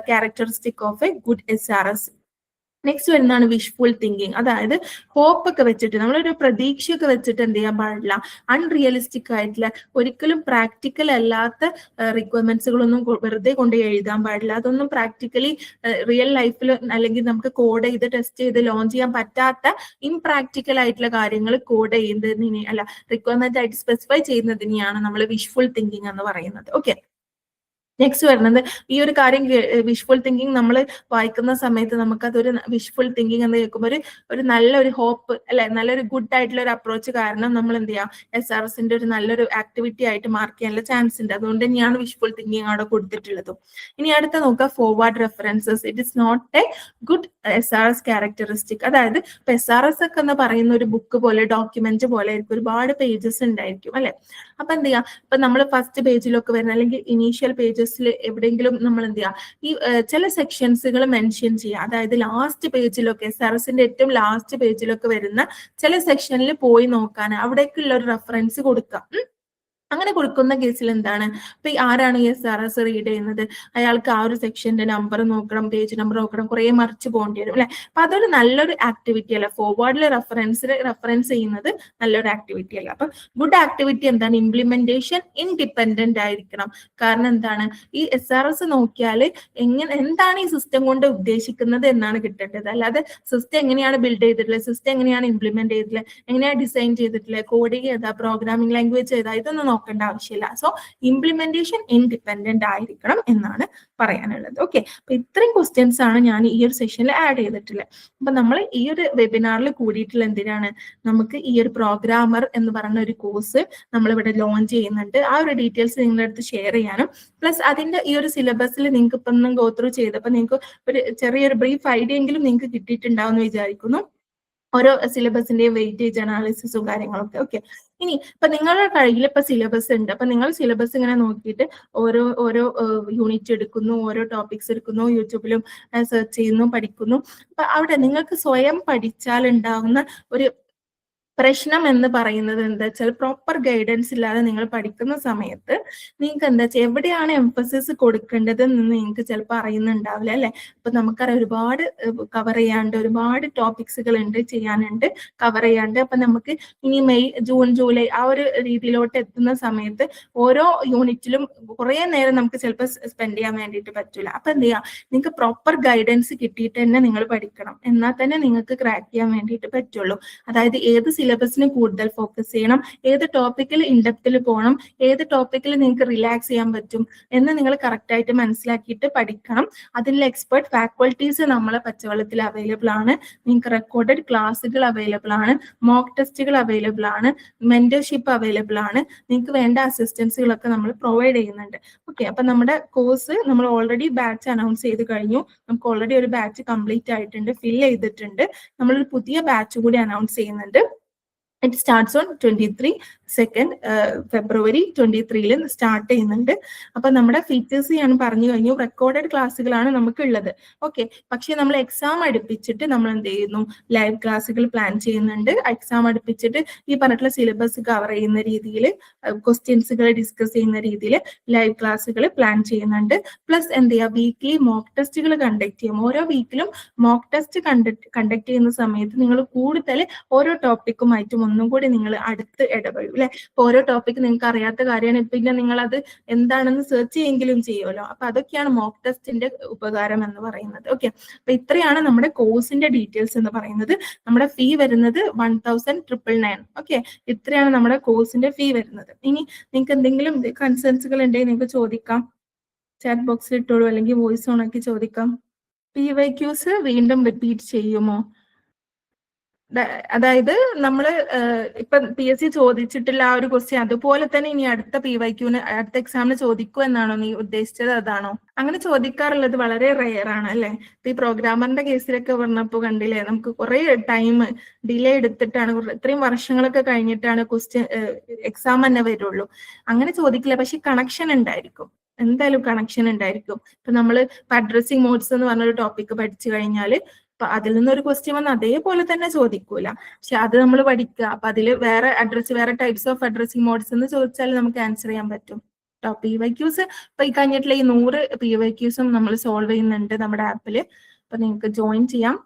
characteristic of a good SRS. Next വരുന്നതാണ് വിഷ്ഫുൾ തിങ്കിങ്. അതായത് ഹോപ്പ് ഒക്കെ വെച്ചിട്ട്, നമ്മളൊരു പ്രതീക്ഷയൊക്കെ വെച്ചിട്ട് എന്ത് ചെയ്യാൻ പാടില്ല, അൺറിയലിസ്റ്റിക് ആയിട്ടുള്ള, ഒരിക്കലും പ്രാക്ടിക്കൽ അല്ലാത്ത റിക്വയർമെന്റ്സുകളൊന്നും വെറുതെ കൊണ്ട് എഴുതാൻ പാടില്ല. അതൊന്നും പ്രാക്ടിക്കലി റിയൽ ലൈഫിൽ അല്ലെങ്കിൽ നമുക്ക് കോഡ് ചെയ്ത് ടെസ്റ്റ് ചെയ്ത് ലോഞ്ച് ചെയ്യാൻ പറ്റാത്ത ഇംപ്രാക്ടിക്കൽ ആയിട്ടുള്ള കാര്യങ്ങൾ കോഡ് ചെയ്യുന്നതിനെ അല്ല, റിക്വയർമെന്റ് ആയിട്ട് സ്പെസിഫൈ ചെയ്യുന്നതിനെയാണ് നമ്മൾ വിഷ്ഫുൾ തിങ്കിങ് എന്ന് പറയുന്നത്. ഓക്കെ, നെക്സ്റ്റ് വരുന്നത് ഈ ഒരു കാര്യം വിഷ്വൽ തിങ്കിങ് നമ്മൾ വായിക്കുന്ന സമയത്ത് നമുക്കതൊരു വിഷ്വൽ തിങ്കിങ് എന്ന് കേൾക്കുമ്പോൾ ഒരു നല്ലൊരു ഹോപ്പ് അല്ലെ, നല്ലൊരു ഗുഡ് ആയിട്ടുള്ള ഒരു അപ്രോച്ച് കാരണം നമ്മൾ എന്ത് ചെയ്യാം SRSന്റെ ഒരു നല്ലൊരു ആക്ടിവിറ്റി ആയിട്ട് മാർക്ക് ചെയ്യാനുള്ള ചാൻസ് ഉണ്ട്. അതുകൊണ്ട് തന്നെയാണ് വിഷ്വൽ തിങ്കിങ് അവിടെ കൊടുത്തിട്ടുള്ളത്. ഇനി അടുത്ത നോക്കുക forward references. It is not a good SRS characteristic. അതായത് ഇപ്പൊ SRS ഒക്കെ എന്ന് പറയുന്ന ഒരു ബുക്ക് പോലെ ഡോക്യുമെന്റ് പോലെ ആയിരിക്കും, ഒരുപാട് പേജസ് ഉണ്ടായിരിക്കും അല്ലെ. അപ്പൊ എന്ത് ചെയ്യാം, ഇപ്പൊ നമ്മൾ ഫസ്റ്റ് പേജിലൊക്കെ വരുന്ന അല്ലെങ്കിൽ ഇനീഷ്യൽ പേജസിൽ എവിടെയെങ്കിലും നമ്മൾ എന്ത് ചെയ്യാം ഈ ചില സെക്ഷൻസുകൾ മെൻഷൻ ചെയ്യുക. അതായത് ലാസ്റ്റ് പേജിലൊക്കെ SRSന്റെ ഏറ്റവും ലാസ്റ്റ് പേജിലൊക്കെ വരുന്ന ചില സെക്ഷനിൽ പോയി നോക്കാൻ അവിടേക്കുള്ള ഒരു റെഫറൻസ് കൊടുക്കാം. അങ്ങനെ കൊടുക്കുന്ന കേസിൽ എന്താണ്, ഇപ്പൊ ആരാണ് ഈ SRS റീഡ് ചെയ്യുന്നത്, അയാൾക്ക് ആ ഒരു സെക്ഷന്റെ നമ്പർ നോക്കണം, പേജ് നമ്പർ നോക്കണം, കുറെ മറിച്ച് പോകേണ്ടി വരും അല്ലെ. അപ്പൊ അതൊരു നല്ലൊരു ആക്ടിവിറ്റി അല്ല. ഫോർവേഡിൽ റെഫറൻസ് ചെയ്യുന്നത് നല്ലൊരു ആക്ടിവിറ്റി അല്ല. അപ്പൊ ഗുഡ് ആക്ടിവിറ്റി എന്താണ്, ഇംപ്ലിമെന്റേഷൻ ഇൻഡിപെൻഡന്റ് ആയിരിക്കണം. കാരണം എന്താണ്, ഈ SRS നോക്കിയാൽ എന്താണ് ഈ സിസ്റ്റം കൊണ്ട് ഉദ്ദേശിക്കുന്നത് എന്നാണ് കിട്ടേണ്ടത്. അല്ലാതെ സിസ്റ്റം എങ്ങനെയാണ് ബിൽഡ് ചെയ്തിട്ടുള്ളത്, സിസ്റ്റം എങ്ങനെയാണ് ഇംപ്ലിമെന്റ് ചെയ്തിട്ടുള്ളത്, എങ്ങനെയാണ് ഡിസൈൻ ചെയ്തിട്ടുള്ളത്, കോഡിങ് ഏതാ, പ്രോഗ്രാമിംഗ് ലാംഗ്വേജ് ഏതാ, ഇതൊന്നും നോക്കേണ്ട ആവശ്യമില്ല. സോ ഇംപ്ലിമെന്റേഷൻ ഇൻഡിപെൻഡന്റ് ആയിരിക്കണം എന്നാണ് പറയാനുള്ളത്. ഓക്കെ, അപ്പൊ ഇത്രയും ക്വസ്റ്റ്യൻസ് ആണ് ഞാൻ ഈ ഒരു സെഷനിൽ ആഡ് ചെയ്തിട്ടുള്ളത്. അപ്പൊ നമ്മൾ ഈ ഒരു വെബിനാറിൽ കൂടിയിട്ടുള്ള എന്തിനാണ്, നമുക്ക് ഈ ഒരു പ്രോഗ്രാമർ എന്ന് പറയുന്ന ഒരു കോഴ്സ് നമ്മളിവിടെ ലോഞ്ച് ചെയ്യുന്നുണ്ട്. ആ ഒരു ഡീറ്റെയിൽസ് നിങ്ങളുടെ അടുത്ത് ഷെയർ ചെയ്യാനും പ്ലസ് അതിന്റെ ഈ ഒരു സിലബസിൽ നിങ്ങൾക്ക് ഇപ്പം ഗോ ത്രൂ ചെയ്തപ്പോൾ നിങ്ങൾക്ക് ഒരു ചെറിയൊരു ബ്രീഫ് ഐഡിയ എങ്കിലും നിങ്ങൾക്ക് കിട്ടിയിട്ടുണ്ടാവും എന്ന് വിചാരിക്കുന്നു. ഓരോ സിലബസിന്റെയും വെയിറ്റേജ് അനാലിസിസും കാര്യങ്ങളൊക്കെ. ഓക്കെ, ഇനി ഇപ്പൊ നിങ്ങളുടെ കയ്യിൽ ഇപ്പൊ സിലബസ് ഉണ്ട്. അപ്പൊ നിങ്ങൾ സിലബസ് ഇങ്ങനെ നോക്കിയിട്ട് ഓരോ യൂണിറ്റ് എടുക്കുന്നു, ഓരോ ടോപ്പിക്സ് എടുക്കുന്നു, യൂട്യൂബിലും സെർച്ച് ചെയ്യുന്നു, പഠിക്കുന്നു. അപ്പൊ അവിടെ നിങ്ങൾക്ക് സ്വയം പഠിച്ചാൽ ഉണ്ടാവുന്ന ഒരു പ്രശ്നം എന്ന് പറയുന്നത് എന്താ വെച്ചാൽ പ്രോപ്പർ ഗൈഡൻസ് ഇല്ലാതെ നിങ്ങൾ പഠിക്കുന്ന സമയത്ത് നിങ്ങൾക്ക് എന്താ വെച്ചാൽ എവിടെയാണ് എംഫസിസ് കൊടുക്കേണ്ടത് എന്ന് നിങ്ങൾക്ക് ചിലപ്പോൾ അറിയുന്നുണ്ടാവില്ല അല്ലെ. ഇപ്പൊ നമുക്കറിയാം ഒരുപാട് കവർ ചെയ്യാണ്ട്, ഒരുപാട് ടോപ്പിക്സുകൾ ഉണ്ട്, ചെയ്യാനുണ്ട്, കവർ ചെയ്യാണ്ട്. അപ്പൊ നമുക്ക് ഇനി മെയ്, ജൂൺ, ജൂലൈ ആ ഒരു രീതിയിലോട്ട് എത്തുന്ന സമയത്ത് ഓരോ യൂണിറ്റിലും കുറെ നേരം നമുക്ക് ചിലപ്പോൾ സ്പെൻഡ് ചെയ്യാൻ വേണ്ടിയിട്ട് പറ്റില്ല. അപ്പൊ എന്ത് ചെയ്യാം, നിങ്ങൾക്ക് പ്രോപ്പർ ഗൈഡൻസ് കിട്ടിയിട്ട് തന്നെ നിങ്ങൾ പഠിക്കണം. എന്നാൽ തന്നെ നിങ്ങൾക്ക് ക്രാക്ക് ചെയ്യാൻ വേണ്ടിയിട്ട് പറ്റുള്ളൂ. അതായത് ഏത് സിലബസിന് കൂടുതൽ ഫോക്കസ് ചെയ്യണം, ഏത് ടോപ്പിക്കിൽ ഇൻഡെപ്തിൽ പോകണം, ഏത് ടോപ്പിക്കിൽ നിങ്ങൾക്ക് റിലാക്സ് ചെയ്യാൻ പറ്റും എന്ന് നിങ്ങൾ കറക്റ്റ് ആയിട്ട് മനസ്സിലാക്കിയിട്ട് പഠിക്കണം. അതിലുള്ള എക്സ്പെർട്ട് ഫാക്കൾട്ടീസ് നമ്മളെ പച്ചവെള്ളത്തിൽ അവൈലബിൾ ആണ്. നിങ്ങൾക്ക് റെക്കോർഡഡ് ക്ലാസ്സുകൾ അവൈലബിൾ ആണ്, മോക്ക് ടെസ്റ്റുകൾ അവൈലബിൾ ആണ്, മെന്റർഷിപ്പ് അവൈലബിൾ ആണ്. നിങ്ങൾക്ക് വേണ്ട അസിസ്റ്റൻസുകളൊക്കെ നമ്മൾ പ്രൊവൈഡ് ചെയ്യുന്നുണ്ട്. ഓക്കെ, അപ്പൊ നമ്മുടെ കോഴ്സ് നമ്മൾ ഓൾറെഡി ബാച്ച് അനൗൺസ് ചെയ്ത് കഴിഞ്ഞു. നമുക്ക് ഓൾറെഡി ഒരു ബാച്ച് കംപ്ലീറ്റ് ആയിട്ടുണ്ട്, ഫിൽ ചെയ്തിട്ടുണ്ട്. നമ്മളൊരു പുതിയ ബാച്ച് കൂടി അനൗൺസ് ചെയ്യുന്നുണ്ട്. It starts on 23 February 23 start ചെയ്യുന്നുണ്ട്. അപ്പൊ നമ്മുടെ ഫീച്ചേഴ്സ് ഞാൻ പറഞ്ഞു കഴിഞ്ഞു. റെക്കോർഡഡ് ക്ലാസ്സുകളാണ് നമുക്കുള്ളത്. ഓക്കെ, പക്ഷെ നമ്മൾ എക്സാം അടുപ്പിച്ചിട്ട് നമ്മൾ എന്ത് ചെയ്യുന്നു, ലൈവ് ക്ലാസ്സുകൾ പ്ലാൻ ചെയ്യുന്നുണ്ട്. എക്സാം അടുപ്പിച്ചിട്ട് ഈ പറഞ്ഞിട്ടുള്ള സിലബസ് കവർ ചെയ്യുന്ന രീതിയിൽ, ക്വസ്റ്റ്യൻസുകൾ ഡിസ്കസ് ചെയ്യുന്ന രീതിയിൽ ലൈവ് ക്ലാസ്സുകൾ പ്ലാൻ ചെയ്യുന്നുണ്ട്. പ്ലസ് എന്ത് ചെയ്യുക, വീക്ക്ലി മോക്ക് ടെസ്റ്റുകൾ കണ്ടക്ട് ചെയ്യും. ഓരോ വീക്കിലും മോക്ക് ടെസ്റ്റ് കണ്ടക്ട് ചെയ്യുന്ന സമയത്ത് നിങ്ങൾ കൂടുതൽ ഓരോ ടോപ്പിക്കുമായിട്ടും ഒന്നും കൂടി നിങ്ങൾ അടുത്ത് ഇടപെടും അല്ലെ. ഓരോ ടോപ്പിക് നിങ്ങൾക്ക് അറിയാത്ത കാര്യമാണ്, പിന്നെ നിങ്ങൾ അത് എന്താണെന്ന് സെർച്ച് ചെയ്യെങ്കിലും ചെയ്യുമല്ലോ. അപ്പൊ അതൊക്കെയാണ് മോക്ക് ടെസ്റ്റിന്റെ ഉപകാരം എന്ന് പറയുന്നത്. ഓക്കെ, അപ്പൊ ഇത്രയാണ് നമ്മുടെ കോഴ്സിന്റെ ഡീറ്റെയിൽസ് എന്ന് പറയുന്നത്. നമ്മുടെ ഫീ വരുന്നത് 1999. ഓക്കെ, ഇത്രയാണ് നമ്മുടെ കോഴ്സിന്റെ ഫീ വരുന്നത്. ഇനി നിങ്ങൾക്ക് എന്തെങ്കിലും കൺസേൺസുകൾ ഉണ്ടെങ്കിൽ നിങ്ങൾക്ക് ചോദിക്കാം, ചാറ്റ് ബോക്സിൽ ഇട്ടോളൂ, അല്ലെങ്കിൽ വോയിസ് ഓൺ ആക്കി ചോദിക്കാം. PYQs വീണ്ടും റിപ്പീറ്റ് ചെയ്യുമോ? അതായത് നമ്മൾ ഇപ്പൊ PSC ചോദിച്ചിട്ടുള്ള ആ ഒരു ക്വസ്റ്റ്യൻ അതുപോലെ തന്നെ ഇനി അടുത്ത PYQന് അടുത്ത എക്സാമിന് ചോദിക്കൂ എന്നാണോ നീ ഉദ്ദേശിച്ചത്? അതാണോ? അങ്ങനെ ചോദിക്കാറുള്ളത് വളരെ റെയർ ആണ് അല്ലെ. ഇപ്പൊ ഈ പ്രോഗ്രാമറിന്റെ കേസിലൊക്കെ പറഞ്ഞപ്പോ കണ്ടില്ലേ, നമുക്ക് കുറെ ടൈം ഡിലേ എടുത്തിട്ടാണ്, ഇത്രയും വർഷങ്ങളൊക്കെ കഴിഞ്ഞിട്ടാണ് ക്വസ്റ്റ്യൻ എക്സാം തന്നെ വരുള്ളൂ. അങ്ങനെ ചോദിക്കില്ല, പക്ഷെ കണക്ഷൻ ഉണ്ടായിരിക്കും, എന്തായാലും കണക്ഷൻ ഉണ്ടായിരിക്കും. ഇപ്പൊ നമ്മൾ അഡ്രസ്സിംഗ് മോഡ്സ് എന്ന് പറഞ്ഞൊരു ടോപ്പിക് പഠിച്ചു കഴിഞ്ഞാൽ അപ്പൊ അതിൽ നിന്നൊരു ക്വസ്റ്റ്യൻ വന്ന് അതേപോലെ തന്നെ ചോദിക്കൂല, പക്ഷെ അത് നമ്മൾ പഠിക്കുക. അപ്പൊ അതിൽ വേറെ ടൈപ്സ് ഓഫ് അഡ്രസ്സിംഗ് മോഡ്സ് എന്ന് ചോദിച്ചാൽ നമുക്ക് ആൻസർ ചെയ്യാൻ പറ്റും. PYQs ഇപ്പൊ ഈ കഴിഞ്ഞിട്ടുള്ള ഈ 100 PYQs നമ്മൾ സോൾവ് ചെയ്യുന്നുണ്ട് നമ്മുടെ ആപ്പിൽ. അപ്പൊ നിങ്ങൾക്ക് ജോയിൻ ചെയ്യാം.